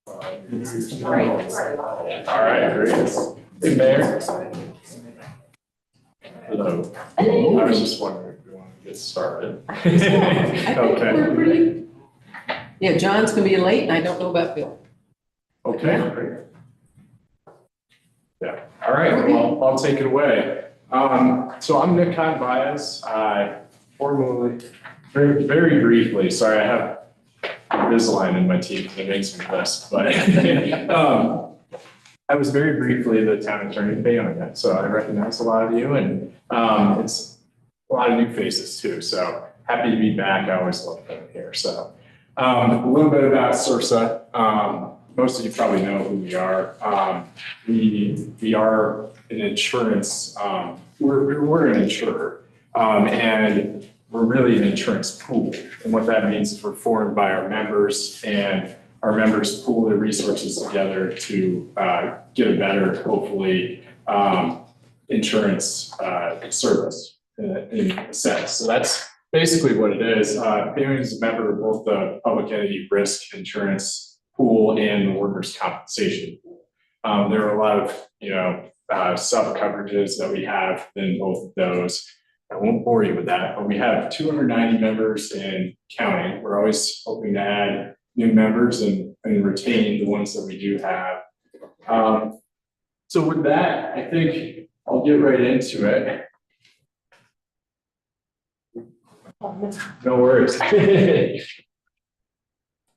All right, great. Hey, Mayor. Hello. I was just wondering if we want to get started. Okay. Yeah, John's gonna be late, and I don't know about Bill. Okay, great. Yeah. All right. Well, I'll take it away. So I'm Nick Baez. Formally, very briefly. Sorry, I have Invisalign in my teeth. It makes me list, but I was very briefly the town attorney at Bayonne, so I recognize a lot of you, and it's a lot of new faces too. So happy to be back. I always love being here. So a little bit about SURSA. Most of you probably know who we are. We are an insurance. We're an insurer, and we're really an insurance pool. And what that means is we're formed by our members, and our members pool their resources together to get a better, hopefully, insurance service in a sense. So that's basically what it is. Bayonne is a member of both the public entity risk insurance pool and the workers' compensation pool. There are a lot of sub coverages that we have in both of those. I won't bore you with that, but we have 290 members and counting. We're always hoping to add new members and retain the ones that we do have. So with that, I think I'll get right into it. No worries.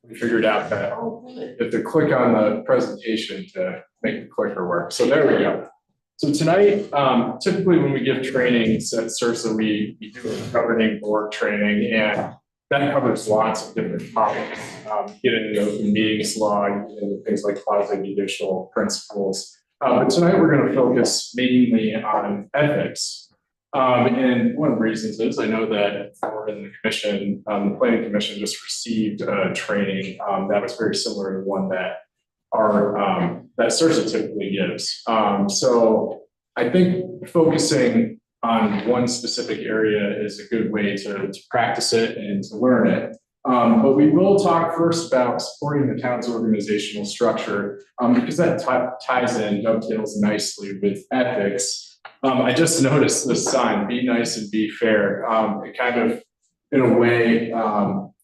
We figured out that you have to click on the presentation to make the clicker work. So there we go. So tonight, typically when we give trainings at SURSA, we do a governing board training, and that covers lots of different topics. Get into open meetings law, get into things like quasi-judicial principles. But tonight we're going to focus mainly on ethics. And one of the reasons is I know that we're in the commission, the Planning Commission just received a training that was very similar to the one that that SURSA typically gives. So I think focusing on one specific area is a good way to practice it and to learn it. But we will talk first about supporting the town's organizational structure because that ties in, dovetails nicely with ethics. I just noticed this sign, be nice and be fair. It kind of, in a way,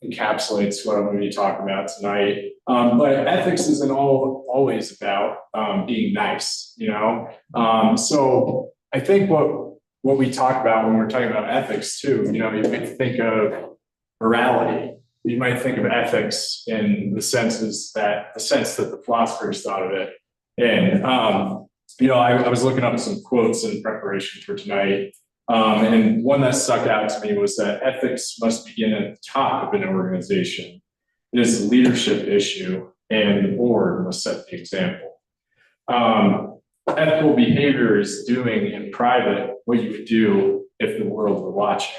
encapsulates what I'm going to be talking about tonight. But ethics isn't always about being nice, So I think what we talk about when we're talking about ethics too, you might think of morality. You might think of ethics in the sense that the philosophers thought of it. And I was looking up some quotes in preparation for tonight. And one that stuck out to me was that ethics must begin at the top of an organization. It is a leadership issue, and the board must set the example. Ethical behavior is doing in private what you would do if the world were watching.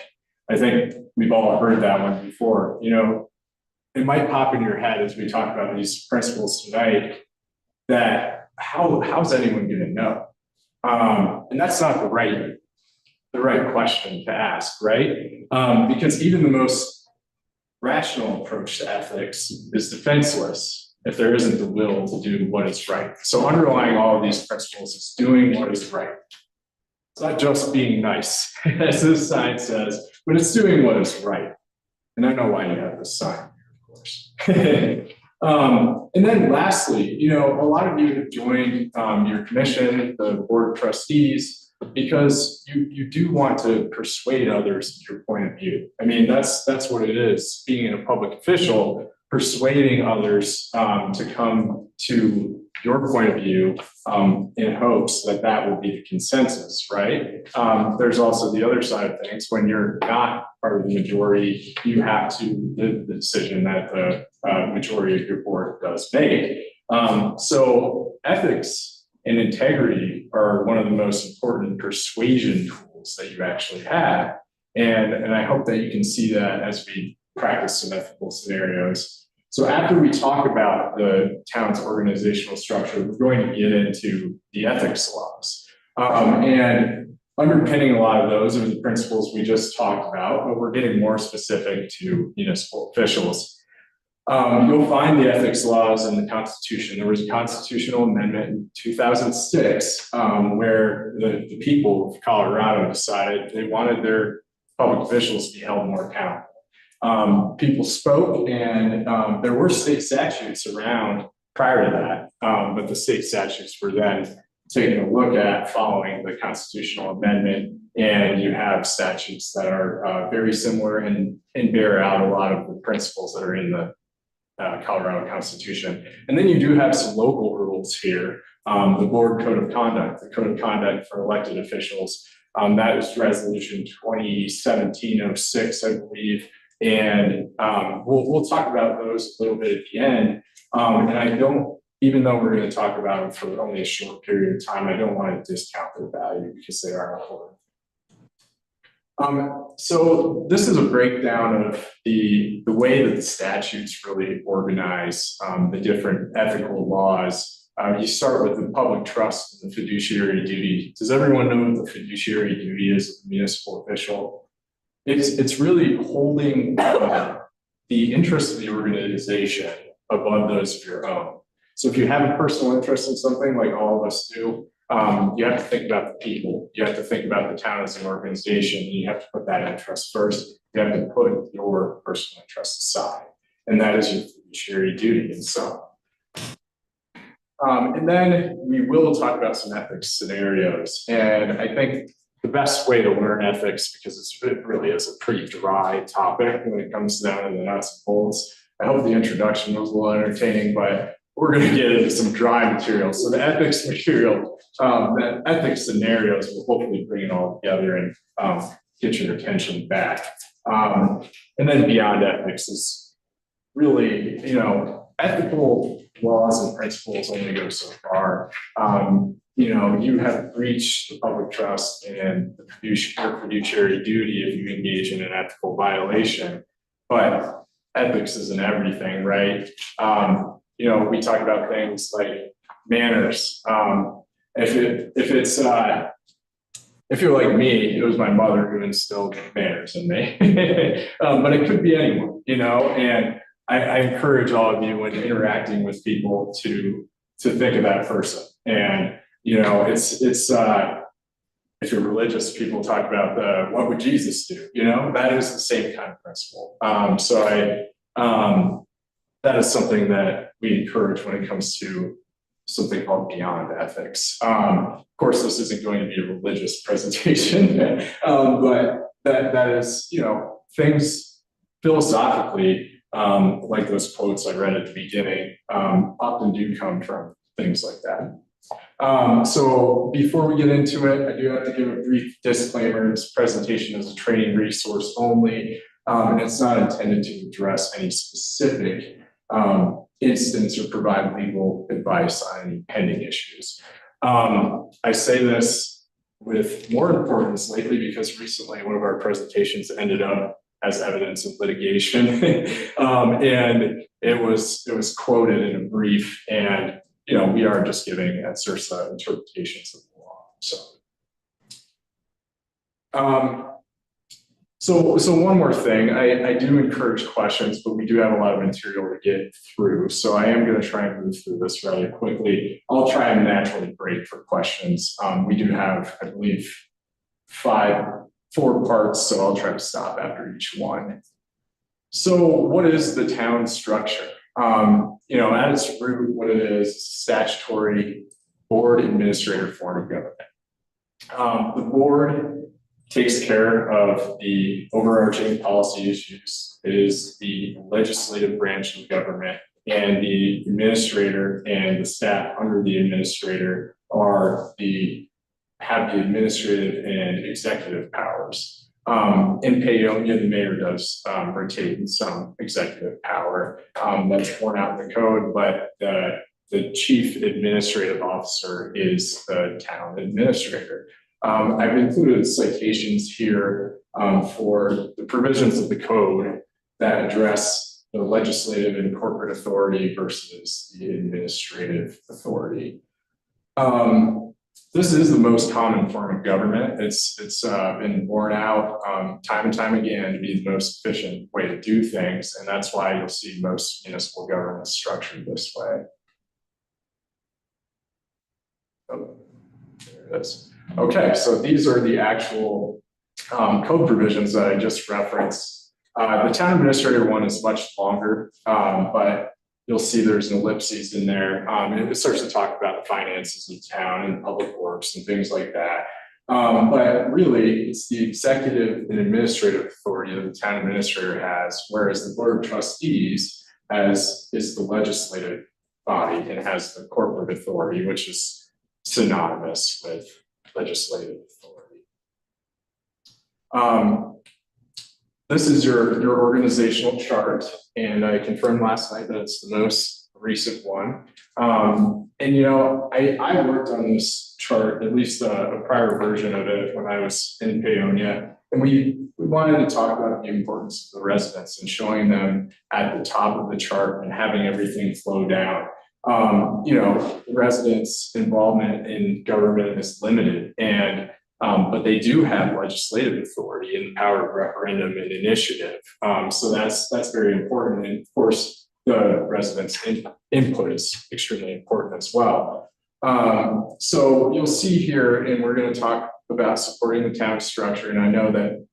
I think we've all heard that one before. It might pop in your head as we talk about these principles tonight that how's anyone going to know? And that's not the right question to ask, right? Because even the most rational approach to ethics is defenseless if there isn't the will to do what is right. So underlying all of these principles is doing what is right. It's not just being nice, as this sign says, but it's doing what is right. And I know why you have this sign here, of course. And then lastly, a lot of you have joined your commission, the board of trustees, because you do want to persuade others of your point of view. I mean, that's what it is, being a public official, persuading others to come to your point of view in hopes that will be the consensus, right? There's also the other side of things. When you're not part of the majority, you have to live the decision that the majority of your board does make. So ethics and integrity are one of the most important persuasion tools that you actually have. And I hope that you can see that as we practice some ethical scenarios. So after we talk about the town's organizational structure, we're going to get into the ethics laws. And underpinning a lot of those are the principles we just talked about, but we're getting more specific to municipal officials. You'll find the ethics laws in the Constitution. There was a constitutional amendment in 2006 where the people of Colorado decided they wanted their public officials to be held more accountable. People spoke, and there were state statutes around prior to that, but the state statutes were then taken a look at following the constitutional amendment, and you have statutes that are very similar and bear out a lot of the principles that are in the Colorado Constitution. And then you do have some local rules here. The board code of conduct, the code of conduct for elected officials. That is resolution 2017-06, I believe. And we'll talk about those a little bit at the end. And I don't, even though we're going to talk about them for only a short period of time, I don't want to discount their value because they are important. So this is a breakdown of the way that the statutes really organize the different ethical laws. You start with the public trust and the fiduciary duty. Does everyone know what the fiduciary duty is of a municipal official? It's really holding the interests of the organization above those of your own. So if you have a personal interest in something, like all of us do, you have to think about the people. You have to think about the town as an organization. And you have to put that interest first. You have to put your personal interest aside. And that is your fiduciary duty and so on. And then we will talk about some ethics scenarios. And I think the best way to learn ethics, because it really is a pretty dry topic when it comes down to the nuts and bolts. I hope the introduction was a little entertaining, but we're going to get into some dry material. So the ethics material, the ethics scenarios will hopefully bring it all together and get your attention back. And then beyond ethics is really, ethical laws and principles only go so far. You have breached the public trust and the fiduciary duty if you engage in an ethical violation. But ethics isn't everything, right? We talk about things like manners. If you're like me, it was my mother who instilled manners in me. But it could be anyone, and I encourage all of you when interacting with people to think of that person. And it's if you're religious, people talk about what would Jesus do? That is the same kind of principle. That is something that we encourage when it comes to something called beyond ethics. Of course, this isn't going to be a religious presentation, but that is, things philosophically, like those quotes I read at the beginning, often do come from things like that. So before we get into it, I do have to give a brief disclaimer. This presentation is a training resource only, and it's not intended to address any specific instance or provide legal advice on any pending issues. I say this with more importance lately because recently one of our presentations ended up as evidence of litigation, and it was quoted in a brief, and we are just giving at CIRSA interpretations of the law. So one more thing, I do encourage questions, but we do have a lot of material to get through. So I am going to try and move through this rather quickly. I'll try and naturally break for questions. We do have, I believe, 4 parts, so I'll try to stop after each one. So what is the town structure? At its root, what it is statutory board administrator form of government. The board takes care of the overarching policy issues. It is the legislative branch of government, and the administrator and the staff under the administrator have the administrative and executive powers. In Paonia, the mayor does retain some executive power that's borne out in the code, but the chief administrative officer is the town administrator. I've included citations here for the provisions of the code that address the legislative and corporate authority versus the administrative authority. This is the most common form of government. It's been borne out time and time again to be the most efficient way to do things, and that's why you'll see most municipal governments structured this way. Oh, there it is. Okay, so these are the actual code provisions that I just referenced. The town administrator one is much longer, but you'll see there's an ellipses in there. And it starts to talk about the finances of town and public works and things like that. But really, it's the executive and administrative authority that the town administrator has, whereas the board of trustees is the legislative body and has the corporate authority, which is synonymous with legislative authority. This is your organizational chart, and I confirmed last night that it's the most recent one. And you know, I worked on this chart, at least a prior version of it when I was in Paonia, and we wanted to talk about the importance of the residents and showing them at the top of the chart and having everything flow down. You know, residents' involvement in government is limited, and but they do have legislative authority and power of referendum and initiative. So that's very important. And of course, the residents' input is extremely important as well. So you'll see here, and we're going to talk about supporting the town structure. And I know that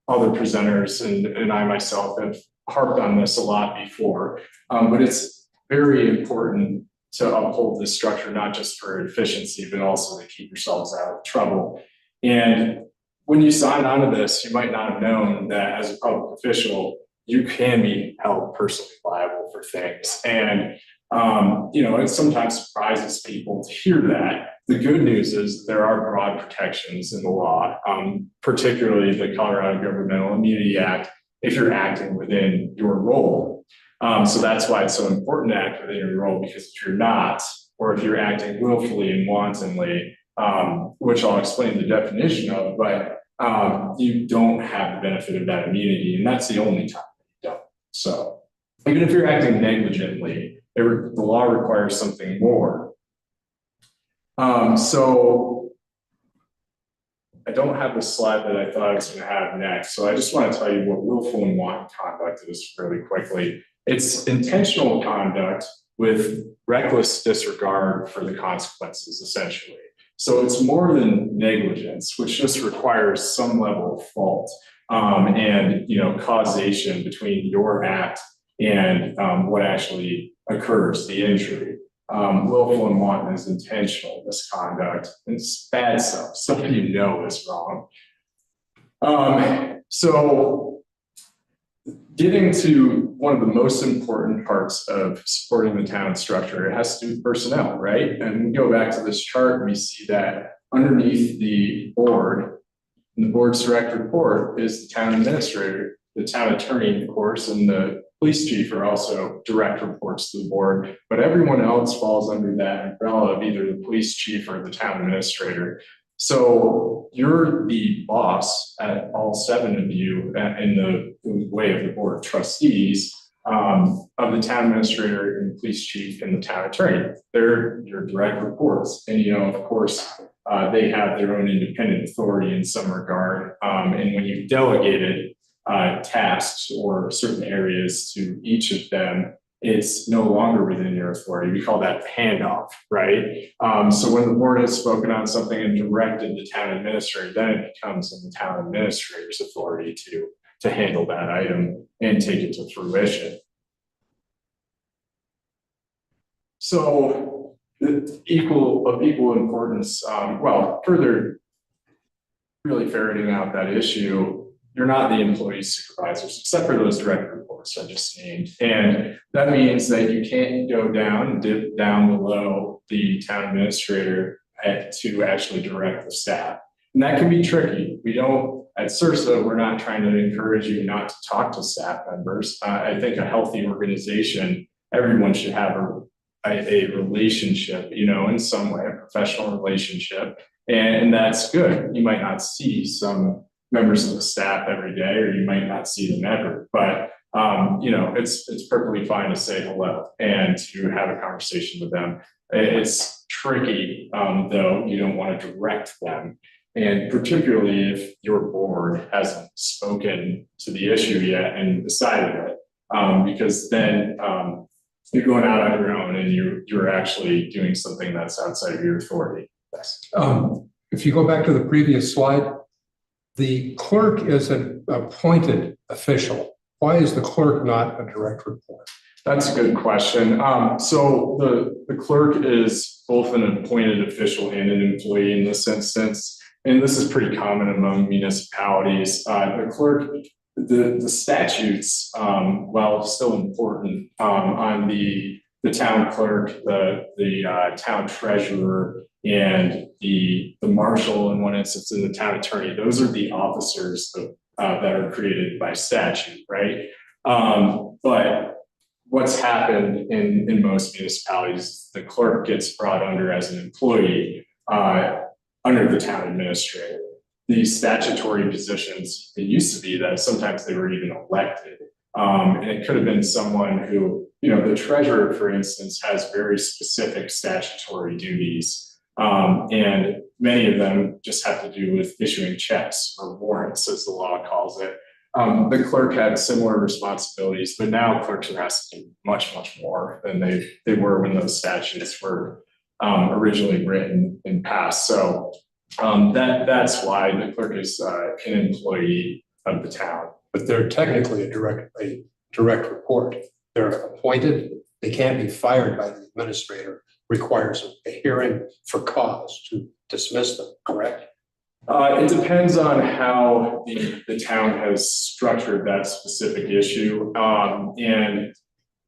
other presenters and I myself have harped on this a lot before, but it's very important to uphold this structure, not just for efficiency, but also to keep yourselves out of trouble. And when you sign on to this, you might not have known that as a public official, you can be held personally liable for things. And, you know, it sometimes surprises people to hear that. The good news is there are broad protections in the law, particularly the Colorado Governmental Immunity Act, if you're acting within your role. So that's why it's so important to act within your role, because if you're not, or if you're acting willfully and wantonly, which I'll explain the definition of, but you don't have the benefit of that immunity, and that's the only time you don't. So even if you're acting negligently, the law requires something more. So I don't have the slide that I thought I was going to have next, so I just want to tell you what willful and wanton conduct is really quickly. It's intentional conduct with reckless disregard for the consequences, essentially. So it's more than negligence, which just requires some level of fault and, you know, causation between your act and what actually occurs, the injury. Willful and wanton is intentional misconduct. It's bad stuff. Stuff you know is wrong. So getting to one of the most important parts of supporting the town structure, it has to do with personnel, right? And we go back to this chart and we see that underneath the board, in the board's direct report, is the town administrator, the town attorney, of course, and the police chief are also direct reports to the board, but everyone else falls under that umbrella of either the police chief or the town administrator. So you're the boss at all seven of you in the way of the board of trustees of the town administrator and the police chief and the town attorney. They're your direct reports. And, you know, of course, they have their own independent authority in some regard. And when you've delegated tasks or certain areas to each of them, it's no longer within your authority. We call that handoff, right? So when the board has spoken on something and directed the town administrator, then it becomes in the town administrator's authority to handle that item and take it to fruition. So of equal importance, well, further really ferreting out that issue, you're not the employee supervisors, except for those direct reports I just named. And that means that you can't go down and dip down below the town administrator to actually direct the staff. And that can be tricky. We don't, at CIRSA, we're not trying to encourage you not to talk to staff members. I think a healthy organization, everyone should have a relationship, you know, in some way, a professional relationship. And that's good. You might not see some members of the staff every day, or you might not see them ever, but it's perfectly fine to say hello and to have a conversation with them. It's tricky, though, you don't want to direct them. And particularly if your board hasn't spoken to the issue yet and decided it, because then you're going out on your own and you're actually doing something that's outside of your authority. Yes. If you go back to the previous slide, the clerk is an appointed official. Why is the clerk not a direct report? That's a good question. So the clerk is both an appointed official and an employee in this instance, and this is pretty common among municipalities. The clerk, the statutes, while still important, on the town clerk, the town treasurer, and the marshal in one instance, and the town attorney, those are the officers that are created by statute, right? But what's happened in most municipalities, the clerk gets brought under as an employee under the town administrator. These statutory positions, it used to be that sometimes they were even elected. And it could have been someone who, the treasurer, for instance, has very specific statutory duties. And many of them just have to do with issuing checks or warrants, as the law calls it. The clerk had similar responsibilities, but now clerks are asked to do much, much more than they were when those statutes were originally written and passed. So that's why the clerk is an employee of the town. But they're technically a direct report. They're appointed. They can't be fired by the administrator. Requires a hearing for cause to dismiss them, correct? It depends on how the town has structured that specific issue. And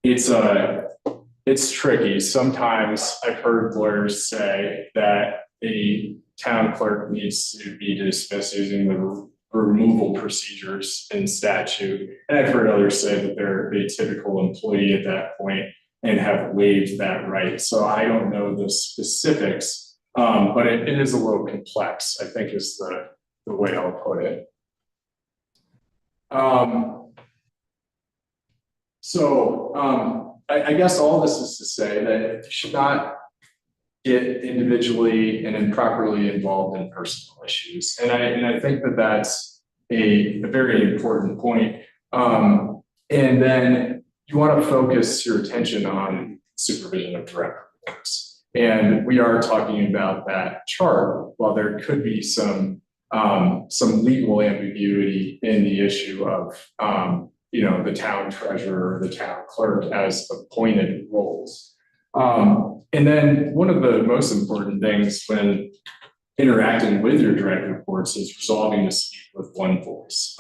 it's tricky. Sometimes I've heard lawyers say that a town clerk needs to be dismissed using the removal procedures in statute. And I've heard others say that they're a typical employee at that point and have waived that right. So I don't know the specifics, but it is a little complex, I think is the way I'll put it. I guess all this is to say that you should not get individually and improperly involved in personal issues. And I think that that's a very important point. And then you want to focus your attention on supervision of direct reports. And we are talking about that chart, while there could be some legal ambiguity in the issue of the town treasurer, the town clerk as appointed roles. And then one of the most important things when interacting with your direct reports is resolving to speak with one voice.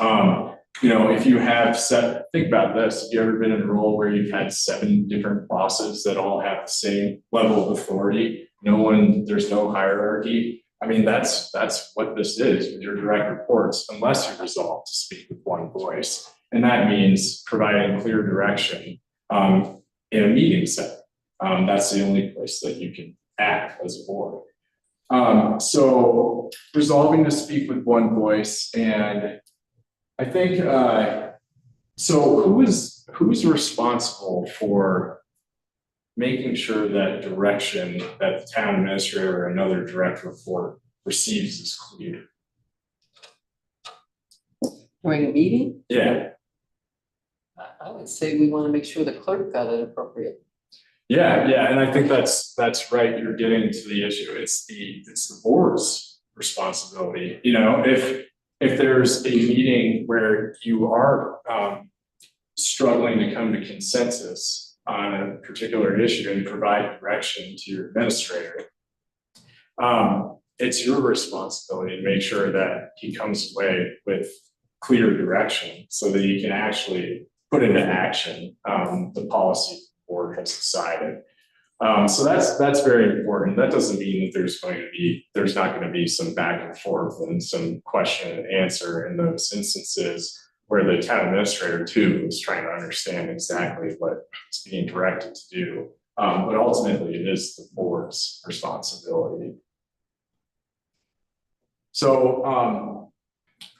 If you have think about this, have you ever been in a role where you've had 7 different bosses that all have the same level of authority? There's no hierarchy. I mean, that's what this is with your direct reports, unless you resolve to speak with one voice. And that means providing clear direction in a meeting setting. That's the only place that you can act as a board. So resolving to speak with one voice, and I think so who's responsible for making sure that direction that the town administrator or another direct report receives is clear? During a meeting? Yeah. I would say we want to make sure the clerk got it appropriate. Yeah, and I think that's right. You're getting to the issue. It's the board's responsibility. If there's a meeting where you are struggling to come to consensus on a particular issue and provide direction to your administrator, it's your responsibility to make sure that he comes away with clear direction so that he can actually put into action the policy the board has decided. So that's very important. That doesn't mean that there's not going to be some back and forth and some question and answer in those instances where the town administrator too is trying to understand exactly what it's being directed to do. But ultimately it is the board's responsibility. So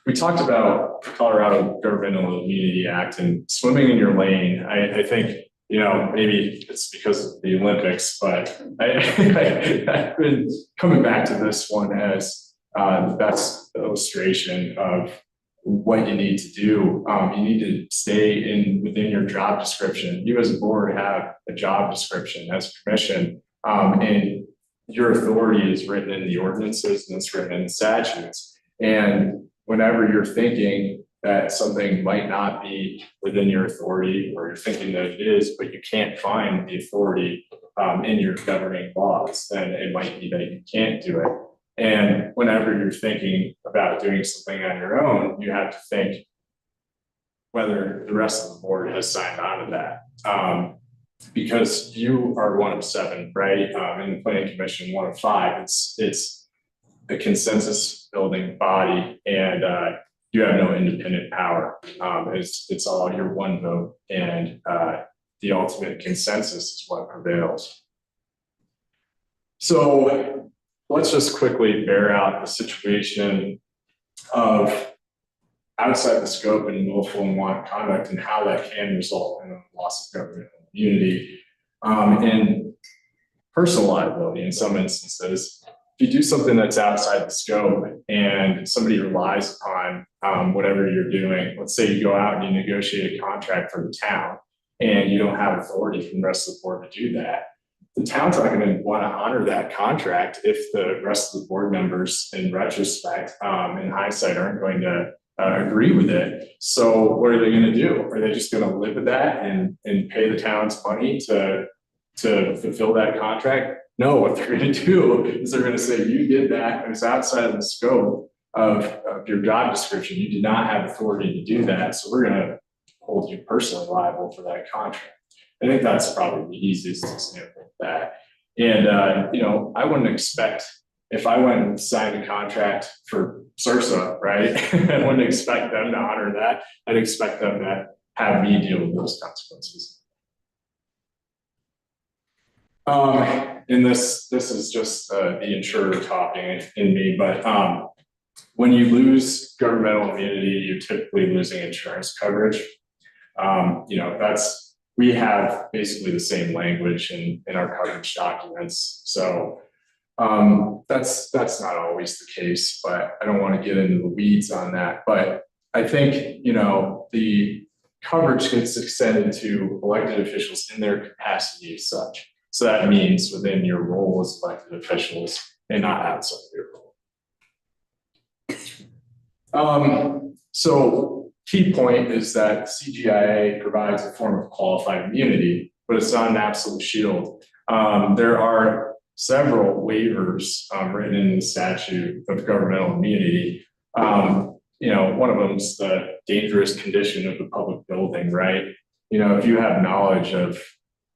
we talked about Colorado Governmental Immunity Act and swimming in your lane. I think, you know, maybe it's because of the Olympics, but I've been coming back to this one as the best illustration of what you need to do. You need to stay within your job description. You as a board have a job description as a commission, and your authority is written in the ordinances and it's written in the statutes. And whenever you're thinking that something might not be within your authority, or you're thinking that it is, but you can't find the authority in your governing laws, then it might be that you can't do it. And whenever you're thinking about doing something on your own, you have to think whether the rest of the board has signed on to that. Because you are one of seven, right? In the planning commission, one of five. It's a consensus building body, and you have no independent power. It's all your one vote, and the ultimate consensus is what prevails. So let's just quickly bear out the situation of outside the scope and willful and wanton conduct, and how that can result in a loss of government immunity and personal liability in some instances. If you do something that's outside the scope and somebody relies upon whatever you're doing, let's say you go out and you negotiate a contract for the town and you don't have authority from the rest of the board to do that, the town's not going to want to honor that contract if the rest of the board members, in retrospect, in hindsight, aren't going to agree with it. So what are they going to do? Are they just going to live with that and pay the town's money to fulfill that contract? No, what they're going to do is they're going to say, you did that, it was outside of the scope of your job description. You did not have authority to do that, so we're going to hold you personally liable for that contract. I think that's probably the easiest example of that. And you know, I wouldn't expect, if I went and signed a contract for Sursa, right? I wouldn't expect them to honor that. I'd expect them to have me deal with those consequences. And this is just the insurer talking in me, but when you lose governmental immunity, you're typically losing insurance coverage. You know, we have basically the same language in our coverage documents. So that's not always the case, but I don't want to get into the weeds on that. But I think, you know, the coverage gets extended to elected officials in their capacity as such. So that means within your role as elected officials and not outside of your role. So key point is that CGIA provides a form of qualified immunity, but it's not an absolute shield. There are several waivers written in the statute of governmental immunity. You know, one of them is the dangerous condition of the public building, right? You know, if you have knowledge of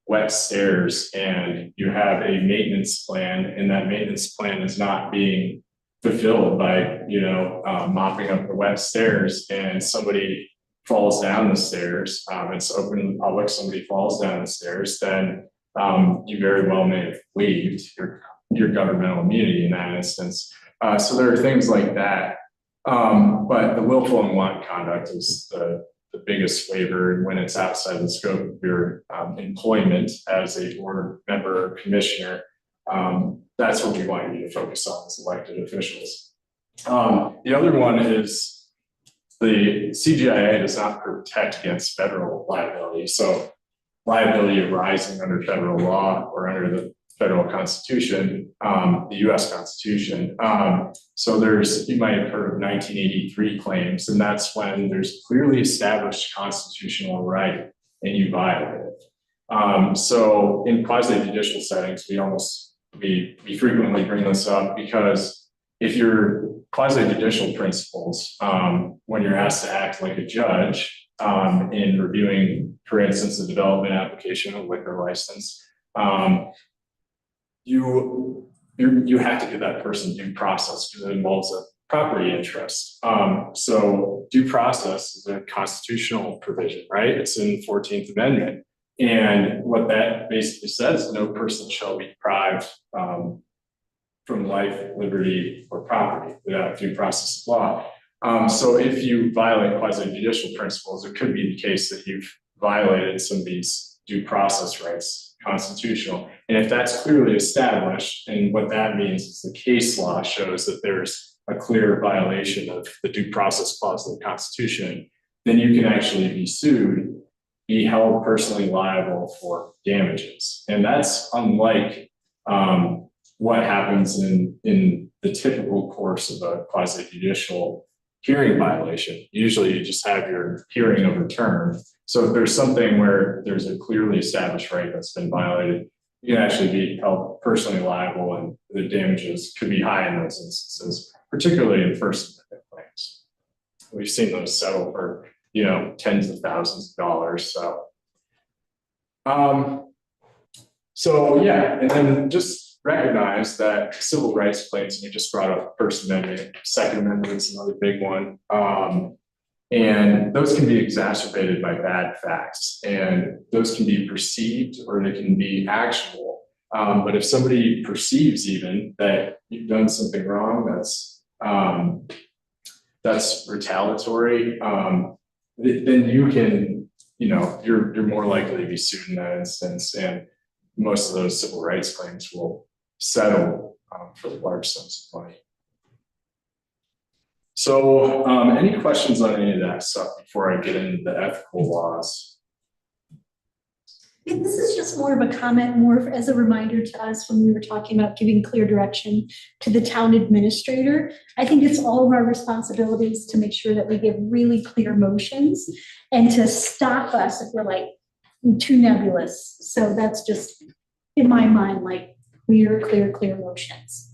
wet stairs and you have a maintenance plan, and that maintenance plan is not being fulfilled by, you know, mopping up the wet stairs, and somebody falls down the stairs, it's open to the public, somebody falls down the stairs, then you very well may have waived your governmental immunity in that instance. So there are things like that. But the willful and wanton conduct is the biggest waiver, and when it's outside the scope of your employment as a board member or commissioner, that's what we want you to focus on as elected officials. The other one is the CGIA does not protect against federal liability. So liability arising under federal law or under the federal constitution, the US Constitution. So you might have heard of 1983 claims, and that's when there's clearly established constitutional right and you violate it. So in quasi-judicial settings, we frequently bring this up, because if your quasi-judicial principles, when you're asked to act like a judge in reviewing, for instance, the development application of liquor license, you have to give that person due process because it involves a property interest. So due process is a constitutional provision, right? It's in the 14th Amendment. And what that basically says, no person shall be deprived from life, liberty, or property without due process of law. So if you violate quasi-judicial principles, it could be the case that you've violated some of these due process rights, constitutional. And if that's clearly established, and what that means is the case law shows that there's a clear violation of the due process clause of the Constitution, then you can actually be sued, be held personally liable for damages. And that's unlike what happens in the typical course of a quasi-judicial hearing violation. Usually you just have your hearing overturned. So if there's something where there's a clearly established right that's been violated, you can actually be held personally liable, and the damages could be high in those instances, particularly in First Amendment claims. We've seen those settle for, tens of thousands of dollars. So yeah, and then just recognize that civil rights claims, and you just brought up First Amendment, Second Amendment is another big one. And those can be exacerbated by bad facts, and those can be perceived or they can be actual. But if somebody perceives even that you've done something wrong, that's retaliatory, then you can, you're more likely to be sued in that instance, and most of those civil rights claims will settle for large sums of money. So any questions on any of that stuff before I get into the ethical laws? This is just more of a comment, more as a reminder to us when we were talking about giving clear direction to the town administrator. I think it's all of our responsibilities to make sure that we give really clear motions and to stop us if we're like too nebulous. So that's just, in my mind, like clear motions.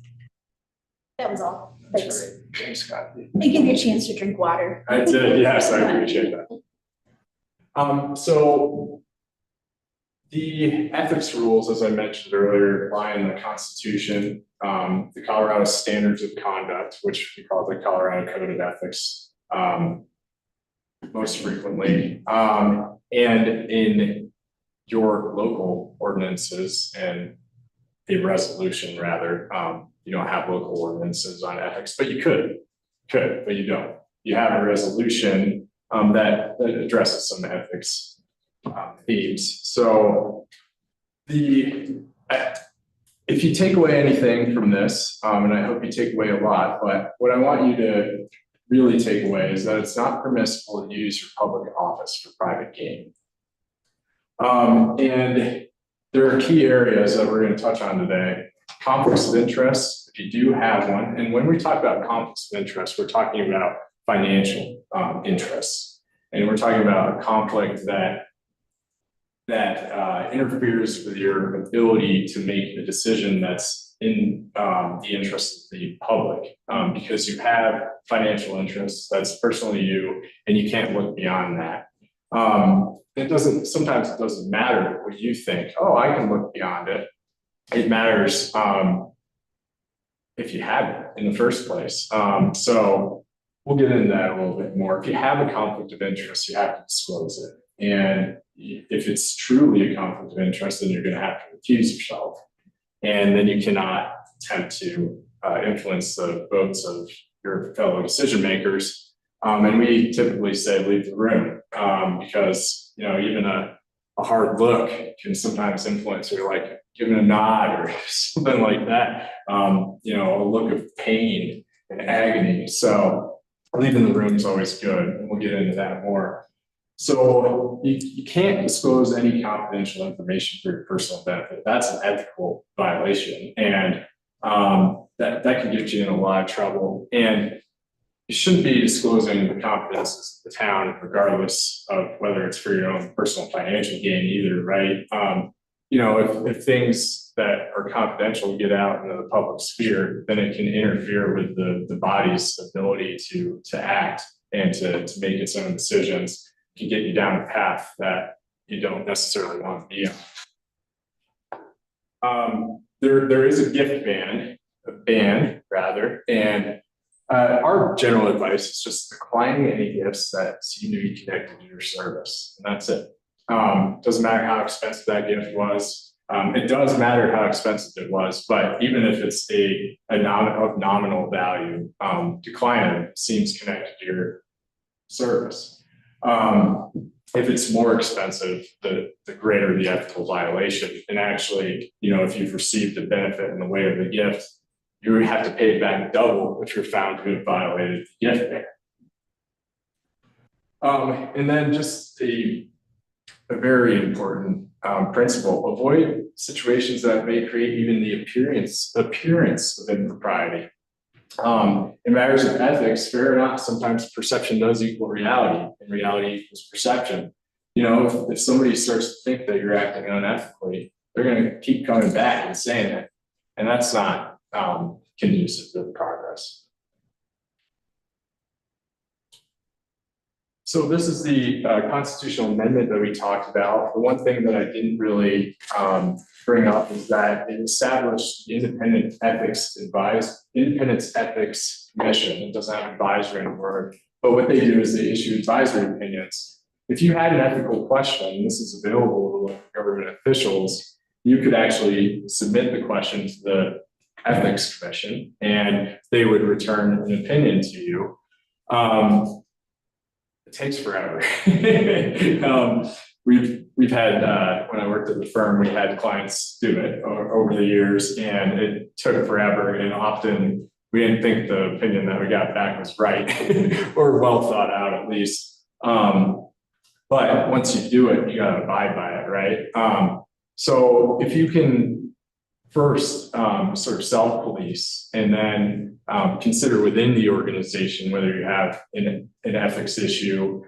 That was all. Thanks. Thanks, Scott. I give you a chance to drink water. I did, yes, I appreciate that. So the ethics rules, as I mentioned earlier, lie in the Constitution, the Colorado Standards of Conduct, which we call the Colorado Code of Ethics most frequently, and in your local ordinances and a resolution rather. You don't have local ordinances on ethics, but you could, but you don't. You have a resolution that addresses some ethics themes. So if you take away anything from this, and I hope you take away a lot, but what I want you to really take away is that it's not permissible to use your public office for private gain. And there are key areas that we're going to touch on today. Conflicts of interest, if you do have one, and when we talk about conflicts of interest, we're talking about financial interests, and we're talking about a conflict that interferes with your ability to make a decision that's in the interest of the public, because you have financial interests that's personal to you, and you can't look beyond that. Sometimes it doesn't matter what you think. Oh, I can look beyond it. It matters if you have it in the first place. So we'll get into that a little bit more. If you have a conflict of interest, you have to disclose it. And if it's truly a conflict of interest, then you're going to have to recuse yourself. And then you cannot attempt to influence the votes of your fellow decision makers. And we typically say leave the room because, even a hard look can sometimes influence, or like giving a nod or something like that, a look of pain and agony. So leaving the room is always good, and we'll get into that more. So you can't disclose any confidential information for your personal benefit. That's an ethical violation, and that can get you in a lot of trouble. And you shouldn't be disclosing the confidences of the town, regardless of whether it's for your own personal financial gain either, right? If things that are confidential get out into the public sphere, then it can interfere with the body's ability to act and to make its own decisions. It can get you down a path that you don't necessarily want to be on. There is a gift ban, and our general advice is just declining any gifts that seem to be connected to your service, and that's it. Doesn't matter how expensive that gift was. It does matter how expensive it was, but even if it's of nominal value, decline seems connected to your service. If it's more expensive, the greater the ethical violation. And actually, if you've received a benefit in the way of a gift, you have to pay back double if you're found to have violated the gift ban. And then just a very important principle: avoid situations that may create even the appearance of impropriety. In matters of ethics, fair or not, sometimes perception does equal reality, and reality equals perception. If somebody starts to think that you're acting unethically, they're going to keep coming back and saying it, and that's not conducive to progress. So this is the constitutional amendment that we talked about. The one thing that I didn't really bring up is that it established the Independence Ethics Commission. It doesn't have advisory in the word, but what they do is they issue advisory opinions. If you had an ethical question, this is available to government officials, you could actually submit the question to the Ethics Commission, and they would return an opinion to you. It takes forever. We've had when I worked at the firm, we had clients do it over the years, and it took forever. And often we didn't think the opinion that we got back was right or well thought out, at least. But once you do it, you got to abide by it, right? So if you can first sort of self-police and then consider within the organization whether you have an ethics issue,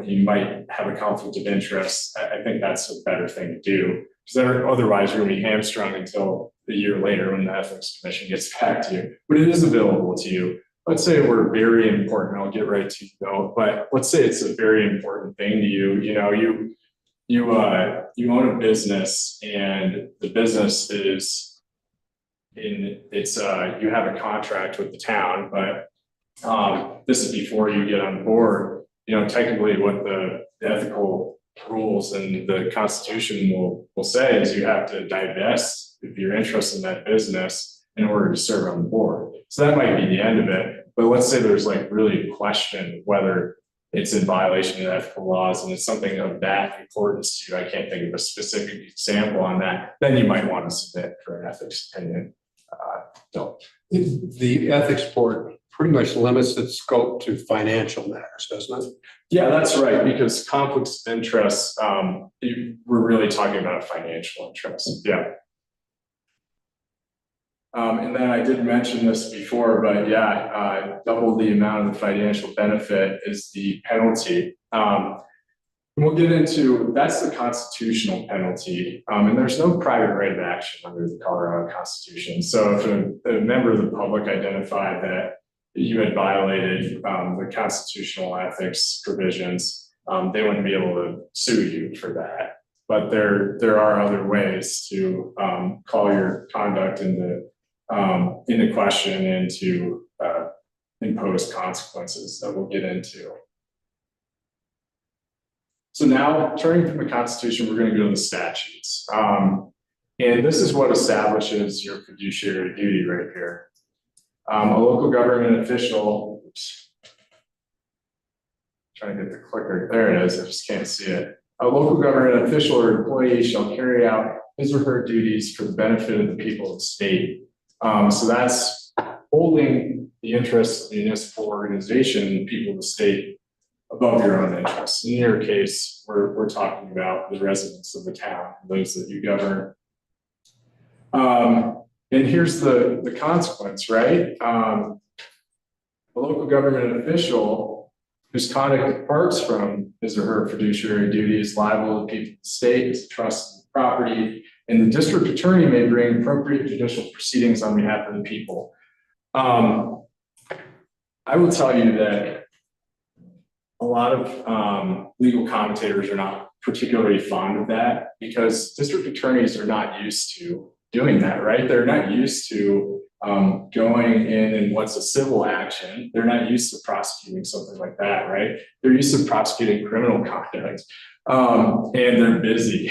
you might have a conflict of interest. I think that's a better thing to do, because otherwise you're going to be hamstrung until a year later when the Ethics Commission gets back to you. But it is available to you. Let's say we're very important. I'll get right to you though. But let's say it's a very important thing to you. You own a business, and the business is you have a contract with the town, but this is before you get on board. Technically what the ethical rules and the Constitution will say is you have to divest of your interest in that business in order to serve on the board. So that might be the end of it. But let's say there's really a question whether it's in violation of ethical laws, and it's something of that importance to you. I can't think of a specific example on that. Then you might want to submit for an ethics opinion. The ethics board pretty much limits its scope to financial matters, doesn't it? Yeah, that's right, because conflicts of interest, we're really talking about financial interest. Yeah. And then I did mention this before, but yeah, double the amount of the financial benefit is the penalty. We'll get into, that's the constitutional penalty, and there's no private right of action under the Colorado Constitution. So if a member of the public identified that you had violated the constitutional ethics provisions, they wouldn't be able to sue you for that. But there are other ways to call your conduct into question and to impose consequences that we'll get into. So now, turning from the Constitution, we're going to go to the statutes. And this is what establishes your fiduciary duty right here. A local government official, oops, trying to get the clicker, there it is, I just can't see it. A local government official or employee shall carry out his or her duties for the benefit of the people of the state. So that's holding the interests of the municipal organization and people of the state above your own interests. In your case, we're talking about the residents of the town, those that you govern. And here's the consequence, right? A local government official whose conduct departs from his or her fiduciary duty is liable to the people of the state as a trust of property, and the district attorney may bring appropriate judicial proceedings on behalf of the people. I will tell you that a lot of legal commentators are not particularly fond of that, because district attorneys are not used to doing that, right? They're not used to going in and what's a civil action. They're not used to prosecuting something like that, right? They're used to prosecuting criminal conduct, and they're busy.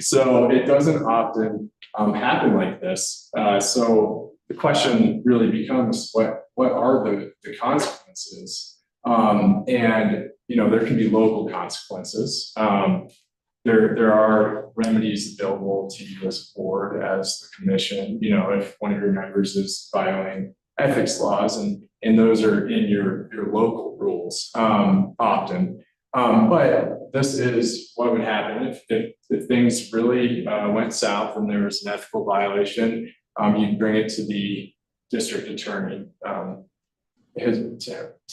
So it doesn't often happen like this. So the question really becomes, what are the consequences? And there can be local consequences. There are remedies available to you as a board, as the commission, if one of your members is violating ethics laws, and those are in your local rules, often. But this is what would happen if things really went south and there was an ethical violation. You'd bring it to the district attorney, to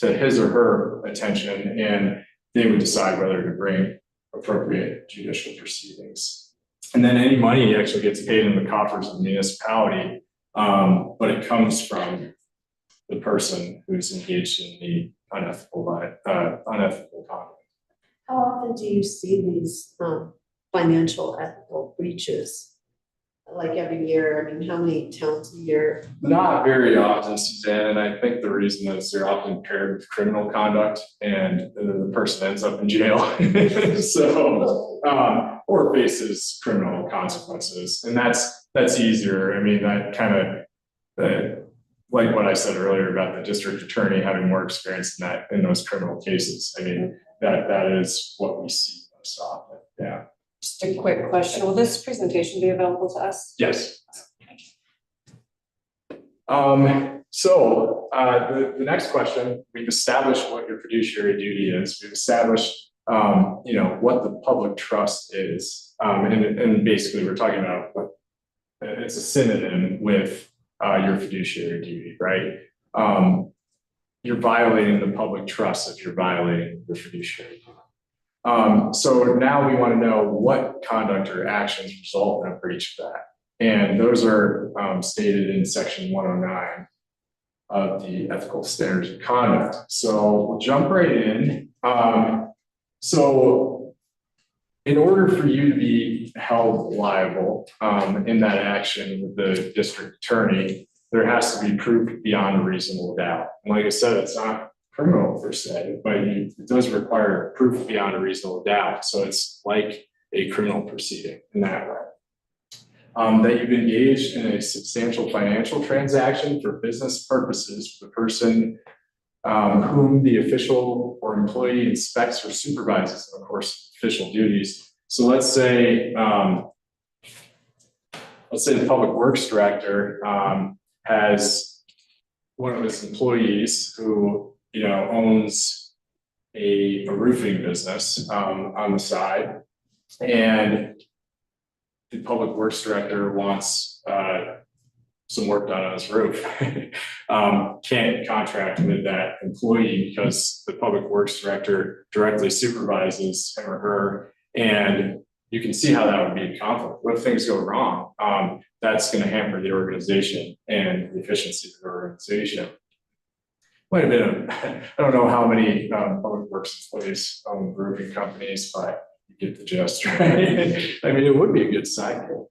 his or her attention, and they would decide whether to bring appropriate judicial proceedings. And then any money actually gets paid in the coffers of the municipality, but it comes from the person who's engaged in the unethical conduct. How often do you see these financial ethical breaches? Like every year? I mean, how many towns a year? Not very often, Suzanne, and I think the reason is they're often paired with criminal conduct, and the person ends up in jail. So, or faces criminal consequences, and that's easier. I mean, that kind of, like what I said earlier about the district attorney having more experience in those criminal cases. I mean, that is what we see most often. Yeah. Just a quick question, will this presentation be available to us? Yes. So the next question, we've established what your fiduciary duty is. We've established, what the public trust is. And basically we're talking about what it's a synonym with your fiduciary duty, right? You're violating the public trust if you're violating the fiduciary duty. So now we want to know what conduct or actions result in a breach of that. And those are stated in section 109 of the ethical standards of conduct. So we'll jump right in. So in order for you to be held liable in that action with the district attorney, there has to be proof beyond a reasonable doubt. And like I said, it's not criminal per se, but it does require proof beyond a reasonable doubt. So it's like a criminal proceeding in that way. That you've engaged in a substantial financial transaction for business purposes for the person whom the official or employee inspects or supervises, and of course, official duties. So let's say the public works director has one of his employees who owns a roofing business on the side, and the public works director wants some work done on his roof. Can't contract with that employee because the public works director directly supervises him or her, and you can see how that would be a conflict. What if things go wrong? That's going to hamper the organization and the efficiency of the organization. Might have been, I don't know how many public works employees own roofing companies, but you get the gist, right? I mean, it would be a good cycle.